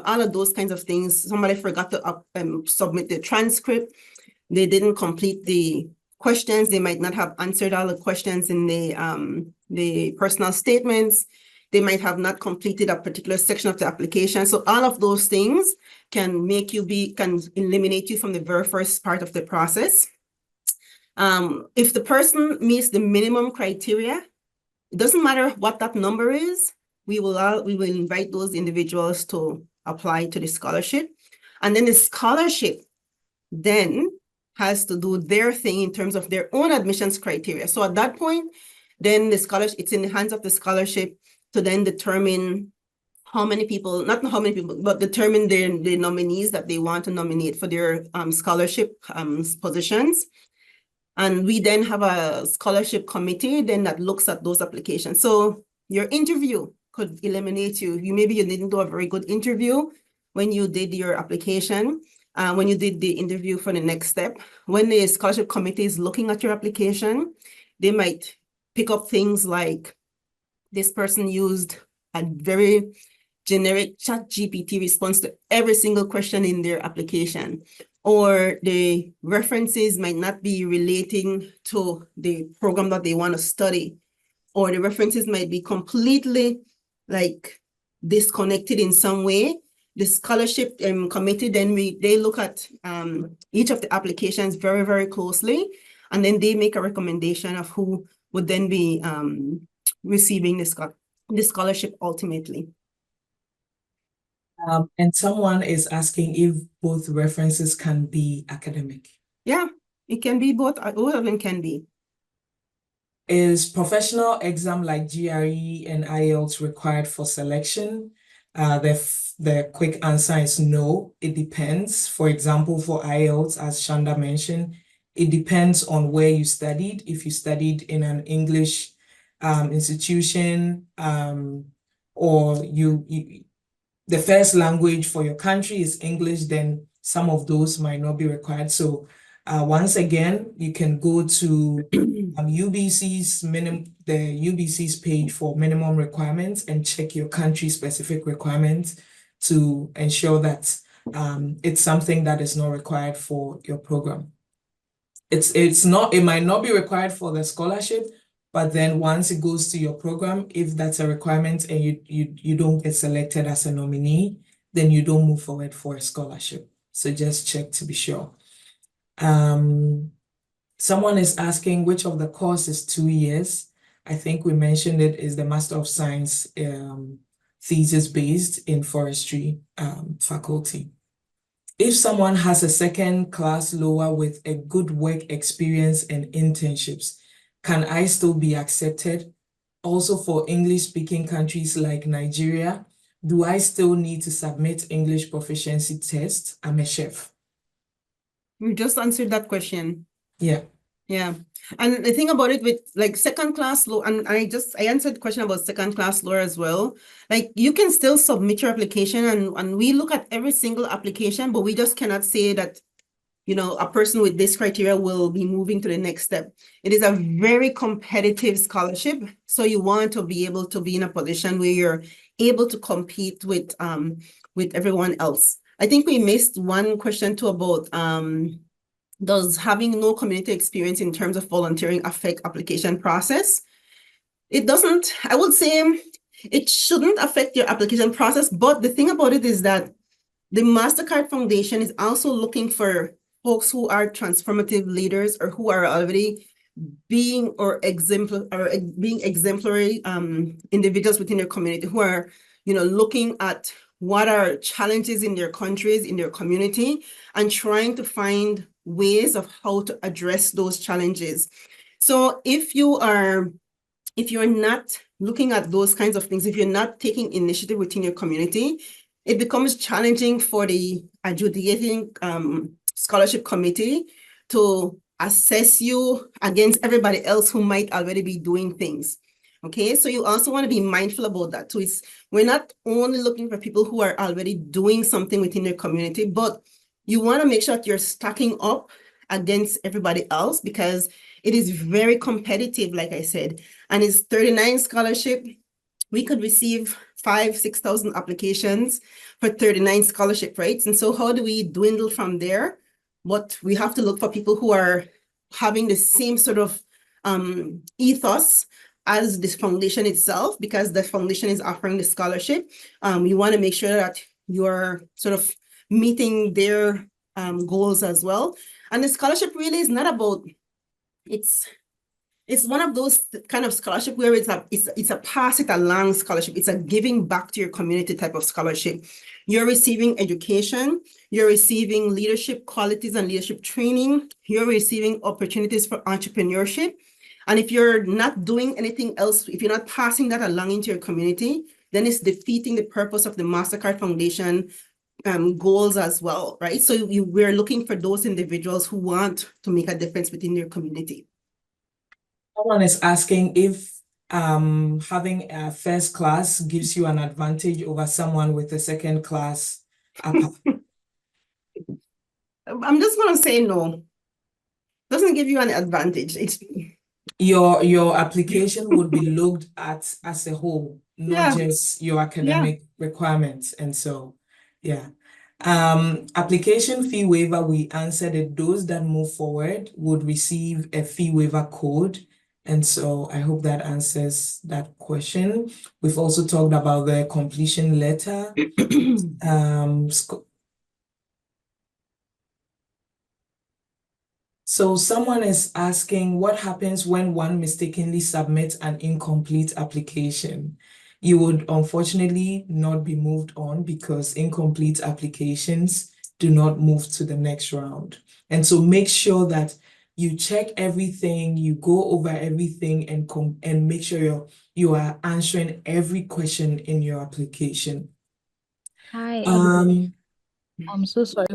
Speaker 2: all of those kinds of things. Somebody forgot to submit the transcript. They didn't complete the questions. They might not have answered all the questions in the personal statements. They might have not completed a particular section of the application. So all of those things can eliminate you from the very first part of the process. If the person meets the minimum criteria, it doesn't matter what that number is, we will invite those individuals to apply to the scholarship. And then the scholarship then has to do their thing in terms of their own admissions criteria. So at that point, then it's in the hands of the scholarship to then determine but determine the nominees that they want to nominate for their scholarship positions. And we then have a scholarship committee then that looks at those applications. So your interview could eliminate you. Maybe you didn't do a very good interview when you did your application, when you did the interview for the next step. When the scholarship committee is looking at your application, they might pick up things like this person used a very generic ChatGPT response to every single question in their application, or the references might not be relating to the program that they want to study, or the references might be completely like disconnected in some way. The scholarship committee, then they look at each of the applications very, very closely, and then they make a recommendation of who would then be receiving the scholarship ultimately.
Speaker 1: And someone is asking if both references can be academic.
Speaker 2: Yeah, it can be both. Both of them can be.
Speaker 1: Is professional exam like GRE and IELTS required for selection? The quick answer is no, it depends. For example, for IELTS, as Shanda mentioned, it depends on where you studied. If you studied in an English institution, or the first language for your country is English, then some of those might not be required. So once again, you can go to UBC's page for minimum requirements and check your country-specific requirements to ensure that it's something that is not required for your program. It might not be required for the scholarship, but then once it goes to your program, if that's a requirement and you don't get selected as a nominee, then you don't move forward for a scholarship. So just check to be sure. Someone is asking which of the course is 2 years. I think we mentioned it is the Master of Science thesis based in forestry faculty. If someone has a second class lower with a good work experience and internships, can I still be accepted? Also for English-speaking countries like Nigeria, do I still need to submit English proficiency test? I'm a chef.
Speaker 2: You just answered that question.
Speaker 1: Yeah.
Speaker 2: Yeah. And the thing about it with like second class law, and I answered the question about second class law as well. Like you can still submit your application and we look at every single application, but we just cannot say that, a person with this criteria will be moving to the next step. It is a very competitive scholarship. So you want to be able to be in a position where you're able to compete with everyone else. I think we missed one question too about, does having no community experience in terms of volunteering affect application process? It doesn't. I would say It shouldn't affect your application process, but the thing about it is that the Mastercard Foundation is also looking for folks who are transformative leaders or who are already being exemplary individuals within their community who are, looking at what are challenges in their countries, in their community, and trying to find ways of how to address those challenges. So if you're not looking at those kinds of things, if you're not taking initiative within your community, it becomes challenging for the adjudicating scholarship committee to assess you against everybody else who might already be doing things. Okay, so you also want to be mindful about that. So we're not only looking for people who are already doing something within their community, but you want to make sure that you're stacking up against everybody else because it is very competitive, like I said, and it's 39 scholarship. We could receive 6,000 applications for 39 scholarship rates. And so how do we dwindle from there? But we have to look for people who are having the same sort of ethos as this foundation itself, because the foundation is offering the scholarship. We want to make sure that you're sort of meeting their goals as well. And the scholarship really is not about, it's one of those kind of scholarship where it's a pass it along scholarship. It's a giving back to your community type of scholarship. You're receiving education, you're receiving leadership qualities and leadership training, you're receiving opportunities for entrepreneurship. And if you're not doing anything else, if you're not passing that along into your community, then it's defeating the purpose of the Mastercard Foundation goals as well, right? So we're looking for those individuals who want to make a difference within their community.
Speaker 1: Someone is asking if having a first class gives you an advantage over someone with a second class.
Speaker 2: I'm just going to say no. Doesn't give you an advantage. It's
Speaker 1: your application would be looked at as a whole, not just your academic requirements. And so, yeah. Application fee waiver, we answered it. Those that move forward would receive a fee waiver code. And so I hope that answers that question. We've also talked about the completion letter. So someone is asking what happens when one mistakenly submits an incomplete application. You would unfortunately not be moved on because incomplete applications do not move to the next round. And so make sure that you check everything, you go over everything and make sure you are answering every question in your application.
Speaker 3: Hi, everybody. I'm so sorry.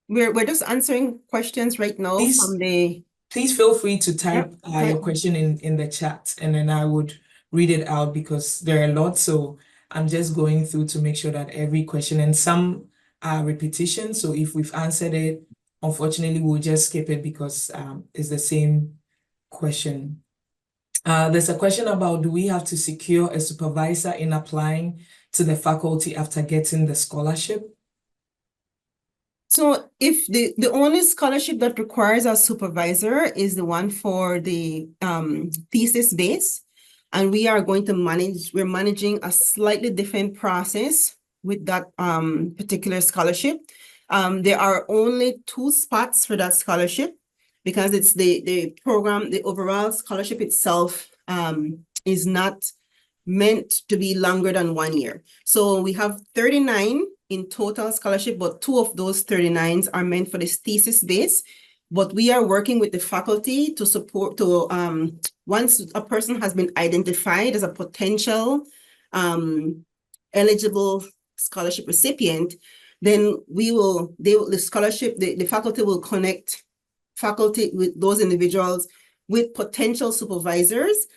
Speaker 2: We're just answering questions right now from the...
Speaker 1: Please feel free to type your question in the chat, and then I would read it out because there are a lot. So I'm just going through to make sure that every question, and some are repetitions. So if we've answered it, unfortunately, we'll just skip it because it's the same question. There's a question about, do we have to secure a supervisor in applying to the faculty after getting the scholarship?
Speaker 2: So if the only scholarship that requires a supervisor is the one for the thesis base, and we're managing a slightly different process with that particular scholarship. There are only 2 spots for that scholarship because it's the program, the overall scholarship itself is not meant to be longer than 1 year. So we have 39 in total scholarship, but 2 of those 39s are meant for this thesis base. But we are working with the faculty to support, once a person has been identified as a potential eligible scholarship recipient, then the faculty will connect faculty with those individuals with potential supervisors.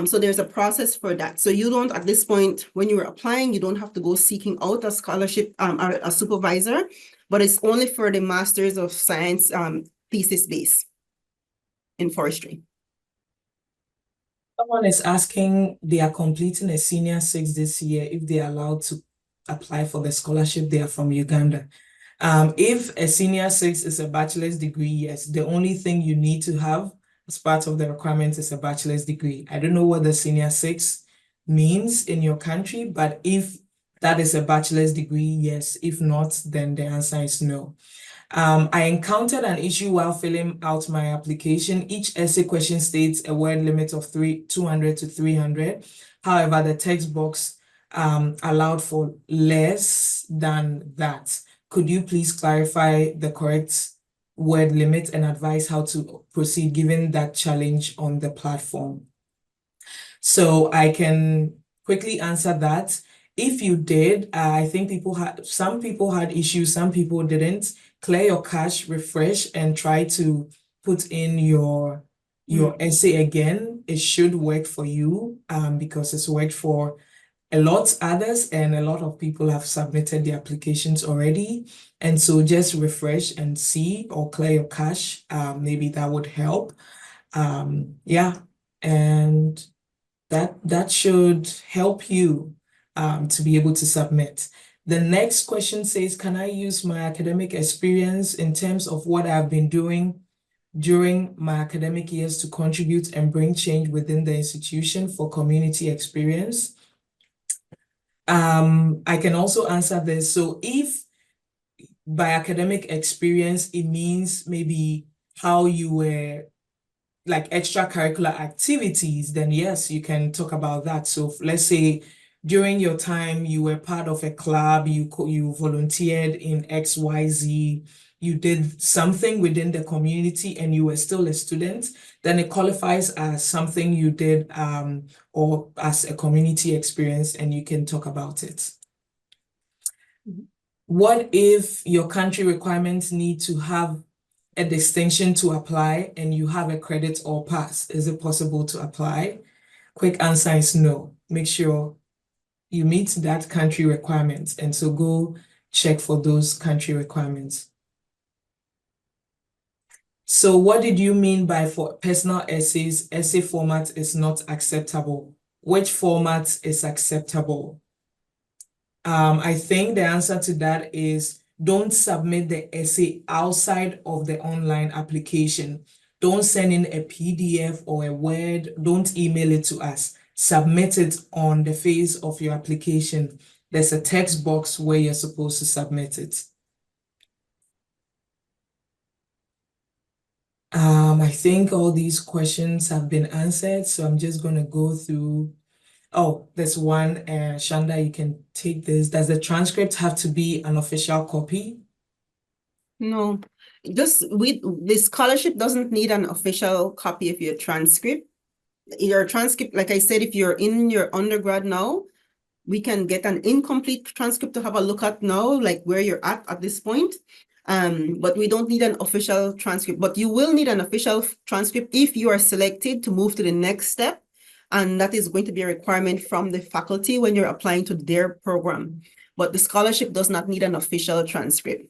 Speaker 2: So there's a process for that. So you don't, at this point, when you're applying, you don't have to go seeking out a scholarship or a supervisor, but it's only for the Masters of Science thesis base in forestry.
Speaker 1: Someone is asking, they are completing a senior 6 this year, if they are allowed to apply for the scholarship. They are from Uganda. If a senior 6 is a bachelor's degree, yes, the only thing you need to have as part of the requirement is a bachelor's degree. I don't know what the senior 6 means in your country, but if that is a bachelor's degree, yes. If not, then the answer is no. I encountered an issue while filling out my application. Each essay question states a word limit of 200 to 300. However, the text box allowed for less than that. Could you please clarify the correct word limit and advise how to proceed given that challenge on the platform? So I can quickly answer that. If you did, I think some people had issues, some people didn't. Clear your cache, refresh, and try to put in your essay again. It should work for you because it's worked for a lot others, and a lot of people have submitted the applications already. And so just refresh and see, or clear your cache. Maybe that would help. Yeah, and that should help you to be able to submit. The next question says, can I use my academic experience in terms of what I've been doing during my academic years to contribute and bring change within the institution for community experience? I can also answer this. So if by academic experience, it means maybe how you were like extracurricular activities, then yes, you can talk about that. So let's say during your time, you were part of a club, you volunteered in XYZ, you did something within the community and you were still a student, then it qualifies as something you did or as a community experience, and you can talk about it. What if your country requirements need to have a distinction to apply and you have a credit or pass? Is it possible to apply? Quick answer is no. Make sure you meet that country requirements, and so go check for those country requirements. So what did you mean by for personal essays, essay format is not acceptable? Which format is acceptable? I think the answer to that is don't submit the essay outside of the online application. Don't send in a PDF or a Word. Don't email it to us. Submit it on the face of your application. There's a text box where you're supposed to submit it. I think all these questions have been answered, so I'm just going to go through. Oh, there's one, Shanda, you can take this. Does the transcript have to be an official copy?
Speaker 2: No, the scholarship doesn't need an official copy of your transcript. Your transcript, like I said, if you're in your undergrad now, we can get an incomplete transcript to have a look at now, like where you're at this point. But we don't need an official transcript, but you will need an official transcript if you are selected to move to the next step. And that is going to be a requirement from the faculty when you're applying to their program. But the scholarship does not need an official transcript.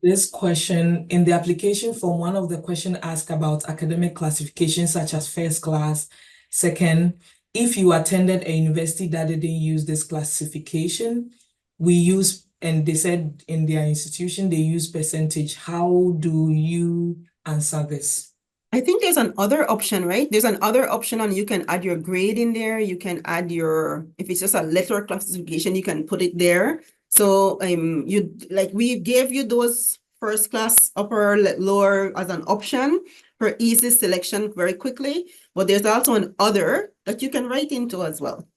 Speaker 1: This question in the application form, one of the questions asked about academic classifications such as first class, second. If you attended a university that didn't use this classification, we use, and they said in their institution, they use percentage. How do you answer this?
Speaker 2: I think there's another option, right? There's another option, and you can add your grade in there. You can add your, if it's just a letter classification, you can put it there. So we gave you those first class, upper, lower as an option for easy selection very quickly. But there's also an other that you can write into as well.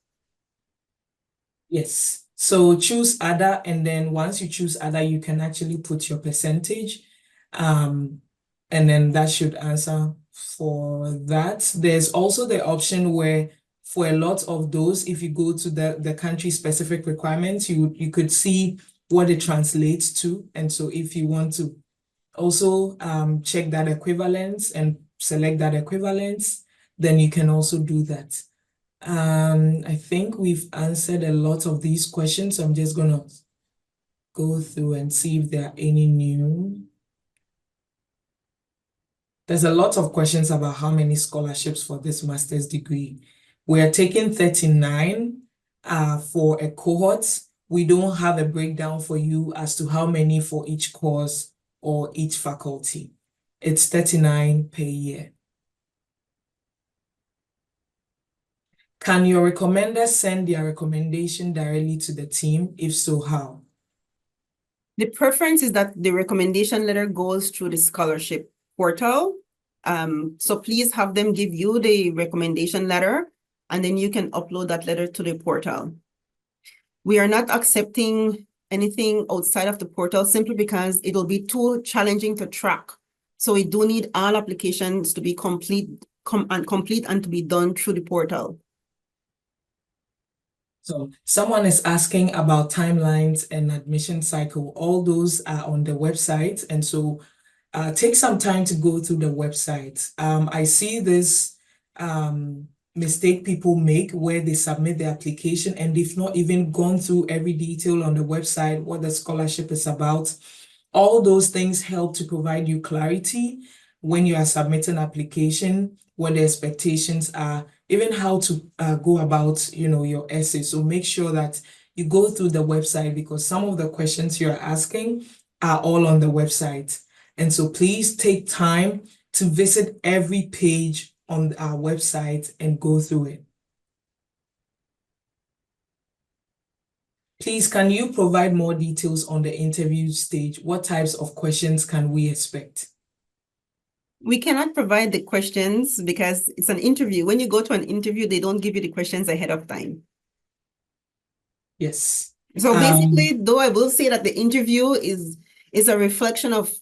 Speaker 1: Yes. So choose other, and then once you choose other, you can actually put your percentage. And then that should answer for that. There's also the option where for a lot of those, if you go to the country specific requirements, you could see what it translates to. And so if you want to also check that equivalence and select that equivalence, then you can also do that. I think we've answered a lot of these questions. So I'm just gonna go through and see if there are any new. There's a lot of questions about how many scholarships for this master's degree. We are taking 39 for a cohort. We don't have a breakdown for you as to how many for each course or each faculty. It's 39 per year. Can your recommender send their recommendation directly to the team? If so, how?
Speaker 2: The preference is that the recommendation letter goes through the scholarship portal. So please have them give you the recommendation letter, and then you can upload that letter to the portal. We are not accepting anything outside of the portal simply because it'll be too challenging to track. So we do need all applications to be complete and to be done through the portal.
Speaker 1: So someone is asking about timelines and admission cycle. All those are on the website. And so take some time to go through the website. I see this mistake people make where they submit the application and they've not even gone through every detail on the website, what the scholarship is about. All those things help to provide you clarity when you are submitting application, what the expectations are, even how to go about, your essay. So make sure that you go through the website because some of the questions you're asking are all on the website. And so please take time to visit every page on our website and go through it. Please, can you provide more details on the interview stage? What types of questions can we expect?
Speaker 2: We cannot provide the questions because it's an interview. When you go to an interview, they don't give you the questions ahead of time.
Speaker 1: Yes.
Speaker 2: So basically, though I will say that the interview is a reflection of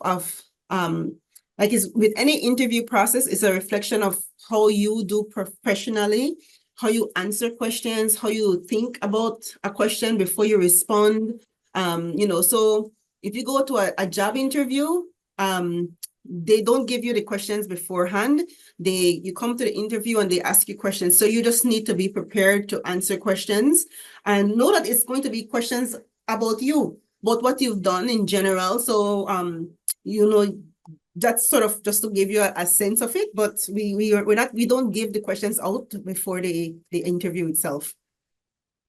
Speaker 2: like is with any interview process, it's a reflection of how you do professionally, how you answer questions, how you think about a question before you respond. So if you go to a job interview, they don't give you the questions beforehand. You come to the interview and they ask you questions. So you just need to be prepared to answer questions and know that it's going to be questions about you, about what you've done in general. So, that's sort of just to give you a sense of it, but we don't give the questions out before the interview itself.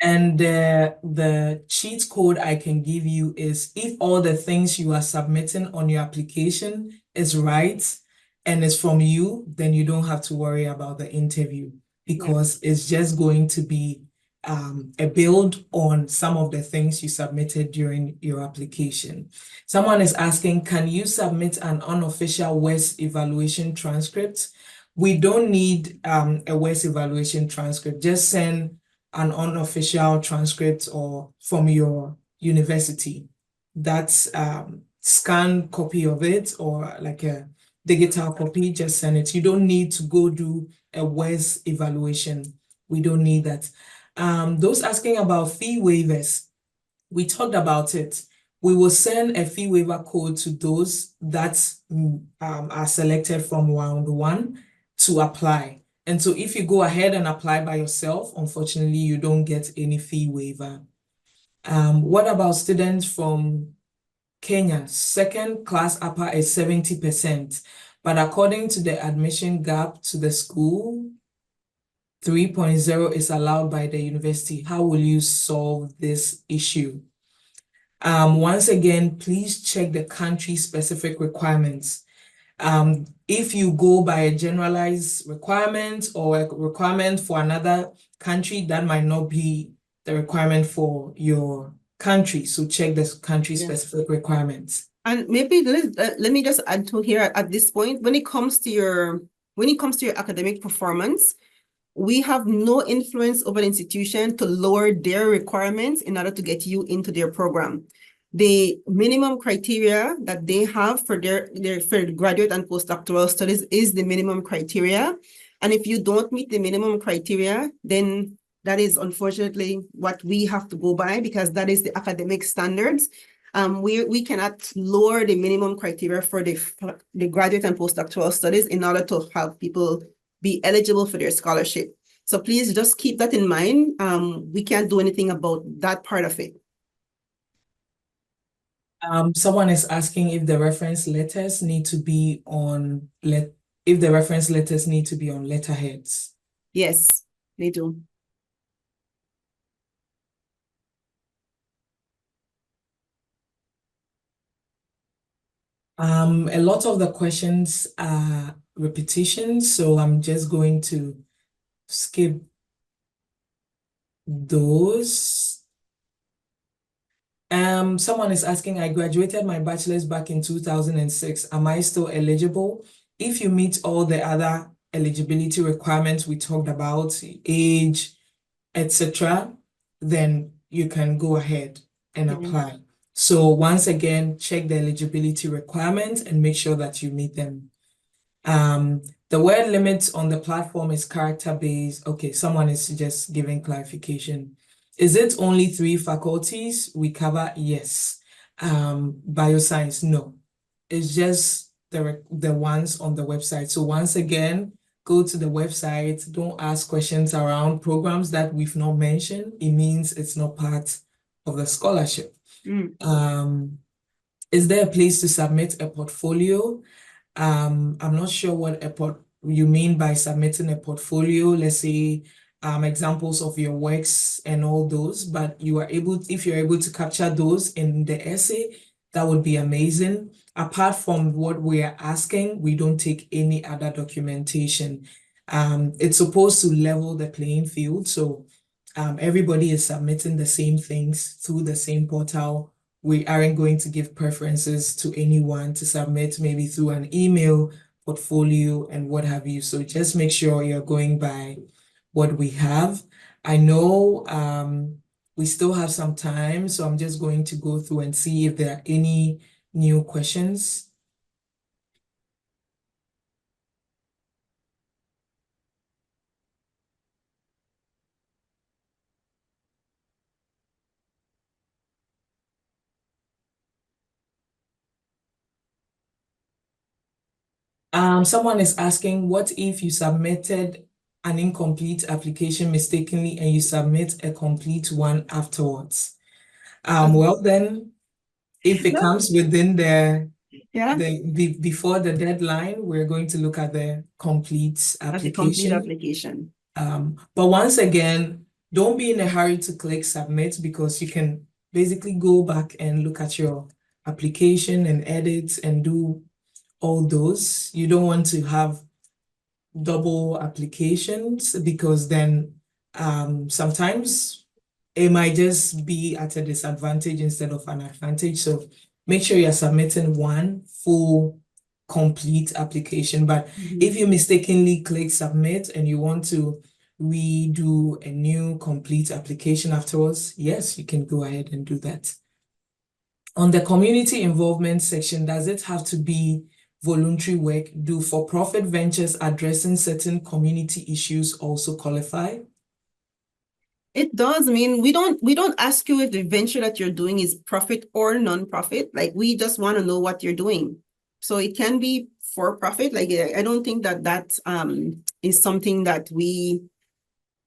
Speaker 1: And the cheat code I can give you is if all the things you are submitting on your application is right and is from you, then you don't have to worry about the interview because it's just going to be a build on some of the things you submitted during your application. Someone is asking, can you submit an unofficial WES evaluation transcript? We don't need a WES evaluation transcript. Just send an unofficial transcript or from your university. That's scanned copy of it or like a digital copy, just send it. You don't need to go do a WES evaluation. We don't need that. Those asking about fee waivers, we talked about it. We will send a fee waiver code to those that are selected from round 1 to apply. And so if you go ahead and apply by yourself, unfortunately, you don't get any fee waiver. What about students from Kenya? Second class upper is 70%, but according to the admission gap to the school, 3.0 is allowed by the university. How will you solve this issue? Once again, please check the country-specific requirements. If you go by a generalized requirement or a requirement for another country, that might not be the requirement for your country. So check the country-specific requirements.
Speaker 2: And maybe let me just add to here at this point, when it comes to your academic performance, we have no influence over the institution to lower their requirements in order to get you into their program. The minimum criteria that they have for their graduate and postdoctoral studies is the minimum criteria. And if you don't meet the minimum criteria, then that is unfortunately what we have to go by because that is the academic standards. We cannot lower the minimum criteria for the graduate and postdoctoral studies in order to have people be eligible for their scholarship. So please just keep that in mind. We can't do anything about that part of it.
Speaker 1: Someone is asking if the reference letters need to be on letterheads.
Speaker 2: Yes, they do.
Speaker 1: A lot of the questions are repetitions, so I'm just going to skip those. Someone is asking, I graduated my bachelor's back in 2006. Am I still eligible? If you meet all the other eligibility requirements we talked about, age, etc., then you can go ahead and apply. So once again, check the eligibility requirements and make sure that you meet them. The word limit on the platform is character-based. Okay, someone is just giving clarification. Is it only 3 faculties we cover? Yes. Bioscience, no. It's just the ones on the website. So once again, go to the website. Don't ask questions around programs that we've not mentioned. It means it's not part of the scholarship. Is there a place to submit a portfolio? I'm not sure what you mean by submitting a portfolio. Let's say examples of your works and all those, but if you're able to capture those in the essay, that would be amazing. Apart from what we are asking, we don't take any other documentation. It's supposed to level the playing field, so everybody is submitting the same things through the same portal. We aren't going to give preferences to anyone to submit maybe through an email, portfolio, and what have you. So just make sure you're going by what we have. I know we still have some time, so I'm just going to go through and see if there are any new questions. Someone is asking, what if you submitted an incomplete application mistakenly and you submit a complete one afterwards? Well then, if it comes within before the deadline, we're going to look at the complete application. But once again, don't be in a hurry to click submit, because you can basically go back and look at your application and edit and do all those. You don't want to have double applications, because then sometimes it might just be at a disadvantage instead of an advantage. So make sure you're submitting one full complete application. But if you mistakenly click submit and you want to redo a new complete application afterwards, yes, you can go ahead and do that. On the community involvement section, does it have to be voluntary work? Do for-profit ventures addressing certain community issues also qualify?
Speaker 2: It does. I mean, we don't ask you if the venture that you're doing is profit or non-profit. Like, we just want to know what you're doing. So it can be for profit. Like, I don't think that is something that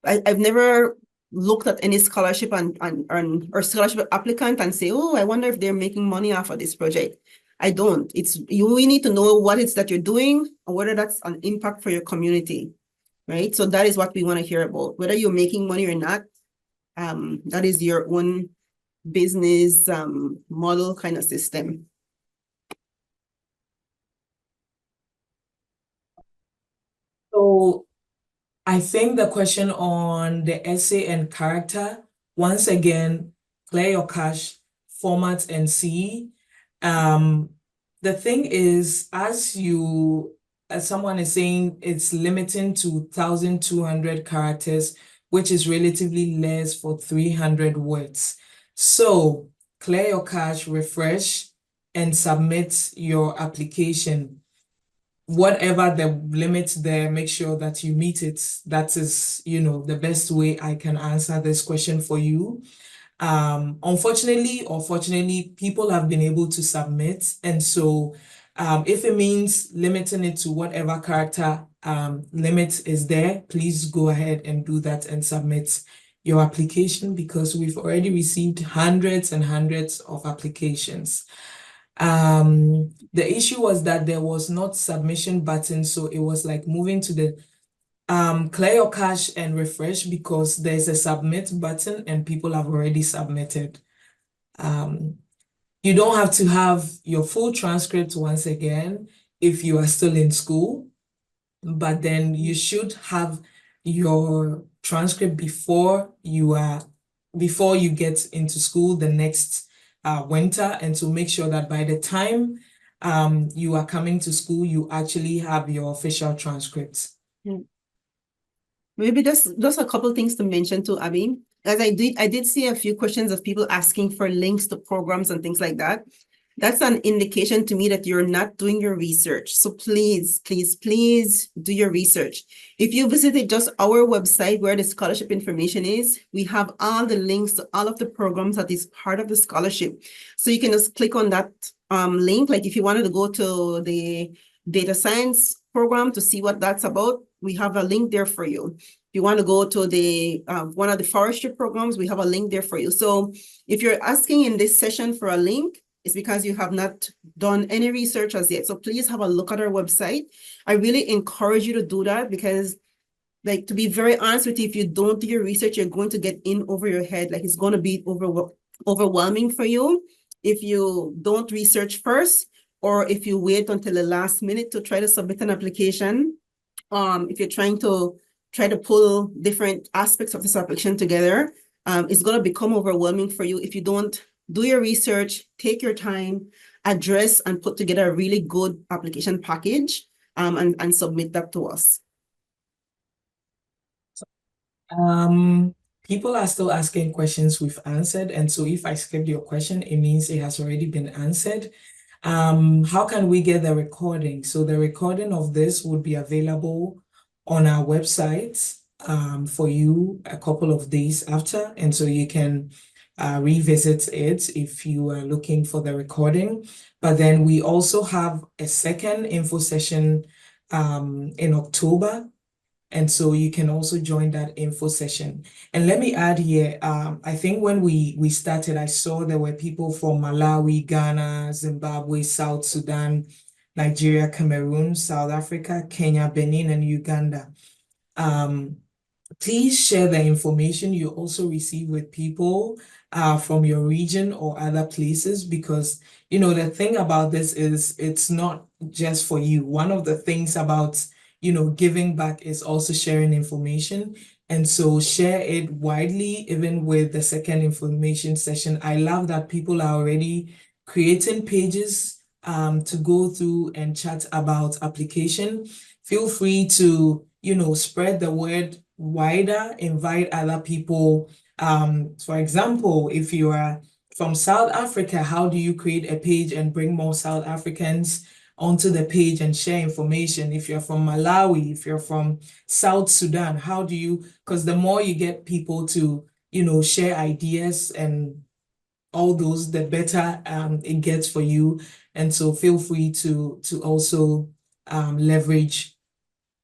Speaker 2: I've never looked at any scholarship or scholarship applicant and say, oh, I wonder if they're making money off of this project. I don't. We need to know what it's that you're doing and whether that's an impact for your community, right? So that is what we want to hear about. Whether you're making money or not, that is your own business model kind of system.
Speaker 1: So I think the question on the essay and character, once again, clear your cache, format, and see. The thing is, as someone is saying, it's limiting to 1,200 characters, which is relatively less for 300 words. So clear your cache, refresh, and submit your application. Whatever the limit there, make sure that you meet it. That is, the best way I can answer this question for you. Unfortunately or fortunately, people have been able to submit. And so if it means limiting it to whatever character limit is there, please go ahead and do that and submit your application, because we've already received hundreds and hundreds of applications. The issue was that there was not submission button, so it was like moving to the clear your cache and refresh, because there's a submit button and people have already submitted. You don't have to have your full transcript once again if you are still in school, but then you should have your transcript before you get into school the next winter, and to make sure that by the time you are coming to school, you actually have your official transcripts.
Speaker 2: Maybe just a couple things to mention too, Abby. As I did see a few questions of people asking for links to programs and things like that. That's an indication to me that you're not doing your research. So please, please, please do your research. If you visited just our website where the scholarship information is, we have all the links to all of the programs that is part of the scholarship. So you can just click on that link. Like if you wanted to go to the data science program to see what that's about, we have a link there for you. If you want to go to the one of the forestry programs, we have a link there for you. So if you're asking in this session for a link, it's because you have not done any research as yet. So please have a look at our website. I really encourage you to do that because, like, to be very honest with you, if you don't do your research, you're going to get in over your head. Like, it's going to be overwhelming for you if you don't research first, or if you wait until the last minute to try to submit an application. If you're trying to pull different aspects of this application together, it's going to become overwhelming for you if you don't do your research, take your time, address and put together a really good application package, and submit that to us.
Speaker 1: People are still asking questions we've answered, and so if I skipped your question, it means it has already been answered. How can we get the recording? So the recording of this would be available on our website for you a couple of days after, and so you can revisit it if you are looking for the recording. But then we also have a second info session in October, and so you can also join that info session. And let me add here, I think when we started, I saw there were people from Malawi, Ghana, Zimbabwe, South Sudan, Nigeria, Cameroon, South Africa, Kenya, Benin, and Uganda. Please share the information you also receive with people from your region or other places, because, you know, the thing about this is it's not just for you. One of the things about, you know, giving back is also sharing information. And so share it widely, even with the second information session. I love that people are already creating pages to go through and chat about application. Feel free to, you know, spread the word wider, invite other people. For example, if you are from South Africa, how do you create a page and bring more South Africans onto the page and share information? If you're from Malawi, if you're from South Sudan, how do you, because the more you get people to, you know, share ideas and all those, the better it gets for you. And so feel free to also leverage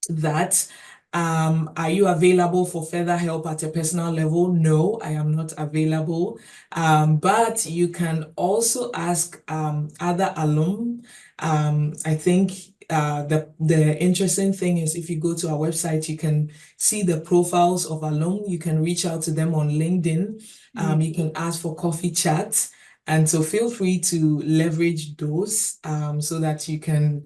Speaker 1: that. Are you available for further help at a personal level? No, I am not available. But you can also ask other alum. I think the interesting thing is if you go to our website, you can see the profiles of alum. You can reach out to them on LinkedIn. You can ask for coffee chats. And so feel free to leverage those so that you can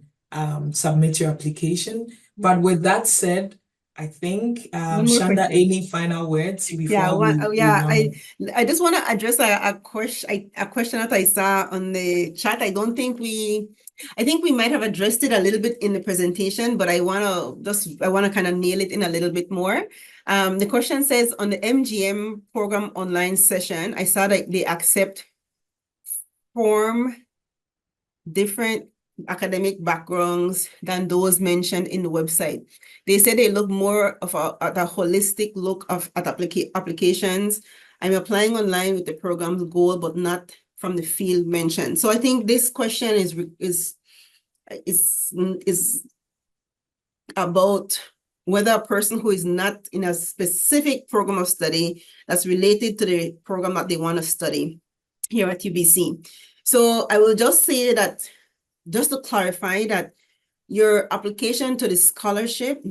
Speaker 1: submit your application. But with that said, I think Shanda, any final words before
Speaker 2: I just want to address a question that I saw on the chat. I think we might have addressed it a little bit in the presentation, but I want to kind of nail it in a little bit more. The question says, on the MGM program online session, I saw that they accept from different academic backgrounds than those mentioned in the website. They said they look more of at a holistic look at applications. I'm applying online with the program's goal, but not from the field mentioned. So I think this question is about whether a person who is not in a specific program of study that's related to the program that they want to study here at UBC. So I will just say that, just to clarify, that your application to the scholarship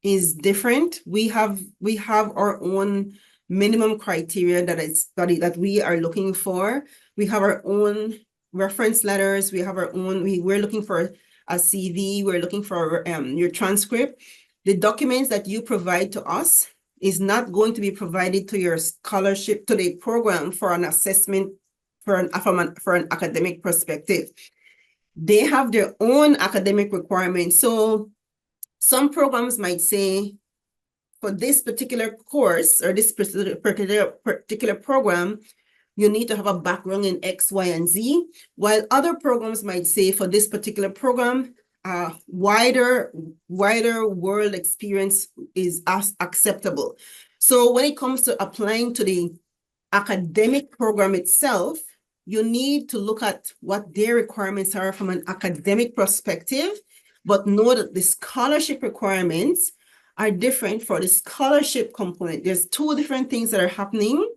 Speaker 2: is different. We have our own minimum criteria that we are looking for. We have our own reference letters. We have our own, we're looking for a CV. We're looking for your transcript. The documents that you provide to us is not going to be provided to your scholarship, to the program for an assessment for an academic perspective. They have their own academic requirements. So some programs might say, for this particular course or this particular program, you need to have a background in X, Y, and Z, while other programs might say for this particular program, wider world experience is acceptable. So when it comes to applying to the academic program itself, you need to look at what their requirements are from an academic perspective, but know that the scholarship requirements are different for the scholarship component. There's two different things that are happening.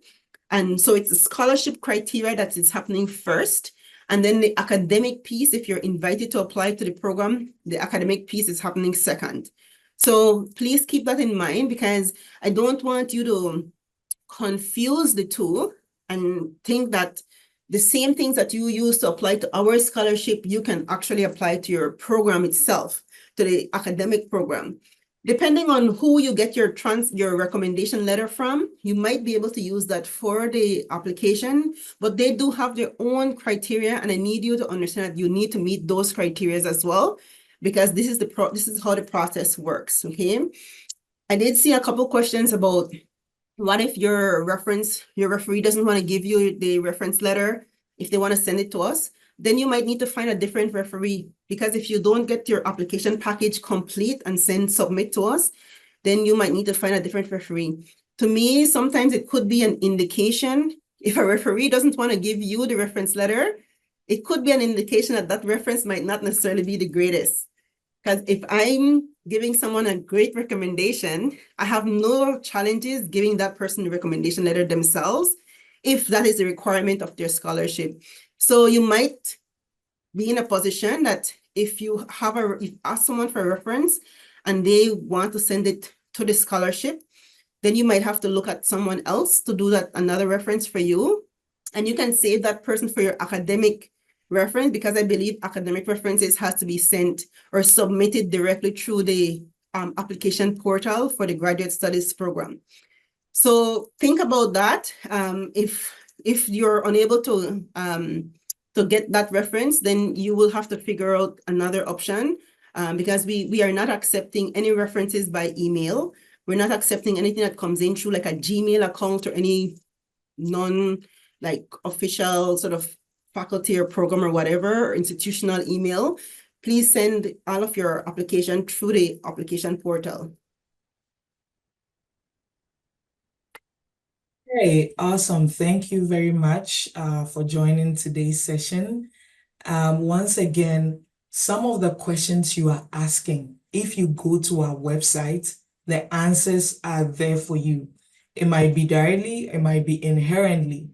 Speaker 2: And so it's the scholarship criteria that is happening first. And then the academic piece, if you're invited to apply to the program, the academic piece is happening second. So please keep that in mind, because I don't want you to confuse the two and think that the same things that you use to apply to our scholarship, you can actually apply to your program itself, to the academic program. Depending on who you get your recommendation letter from, you might be able to use that for the application, but they do have their own criteria, and I need you to understand that you need to meet those criteria as well, because this is how the process works, okay? I did see a couple questions about what if your referee doesn't want to give you the reference letter, if they want to send it to us, then you might need to find a different referee, because if you don't get your application package complete and submit to us, then you might need to find a different referee. To me, sometimes it could be an indication. If a referee doesn't want to give you the reference letter, it could be an indication that that reference might not necessarily be the greatest. Because if I'm giving someone a great recommendation, I have no challenges giving that person the recommendation letter themselves, if that is the requirement of their scholarship. So you might be in a position that if you ask someone for a reference and they want to send it to the scholarship, then you might have to look at someone else to do that, another reference for you. And you can save that person for your academic reference, because I believe academic references has to be sent or submitted directly through the application portal for the graduate studies program. So think about that. If you're unable to get that reference, then you will have to figure out another option, because we are not accepting any references by email. We're not accepting anything that comes in through like a Gmail account or any official sort of faculty or program or whatever, or institutional email. Please send all of your application through the application portal.
Speaker 1: Hey, awesome. Thank you very much for joining today's session. Once again, some of the questions you are asking, if you go to our website, the answers are there for you. It might be directly, it might be inherently.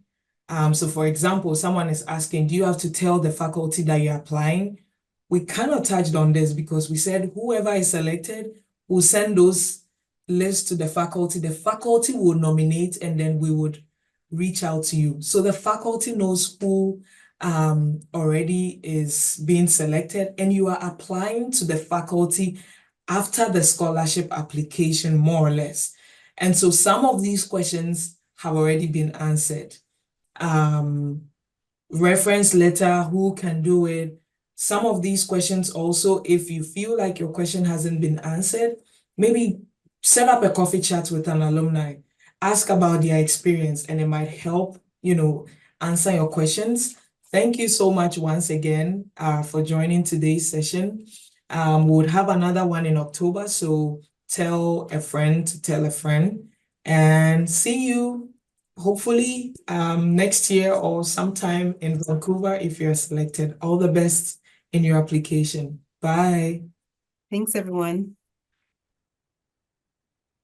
Speaker 1: So for example, someone is asking, do you have to tell the faculty that you're applying? We kind of touched on this because we said whoever is selected will send those lists to the faculty. The faculty will nominate, and then we would reach out to you. So the faculty knows who already is being selected, and you are applying to the faculty after the scholarship application, more or less. And so some of these questions have already been answered. Reference letter, who can do it? Some of these questions also, if you feel like your question hasn't been answered, maybe set up a coffee chat with an alumni, ask about their experience, and it might help, answer your questions. Thank you so much once again for joining today's session. We'll have another one in October, so tell a friend to tell a friend, and see you hopefully next year or sometime in Vancouver if you're selected. All the best in your application. Bye.
Speaker 2: Thanks, everyone.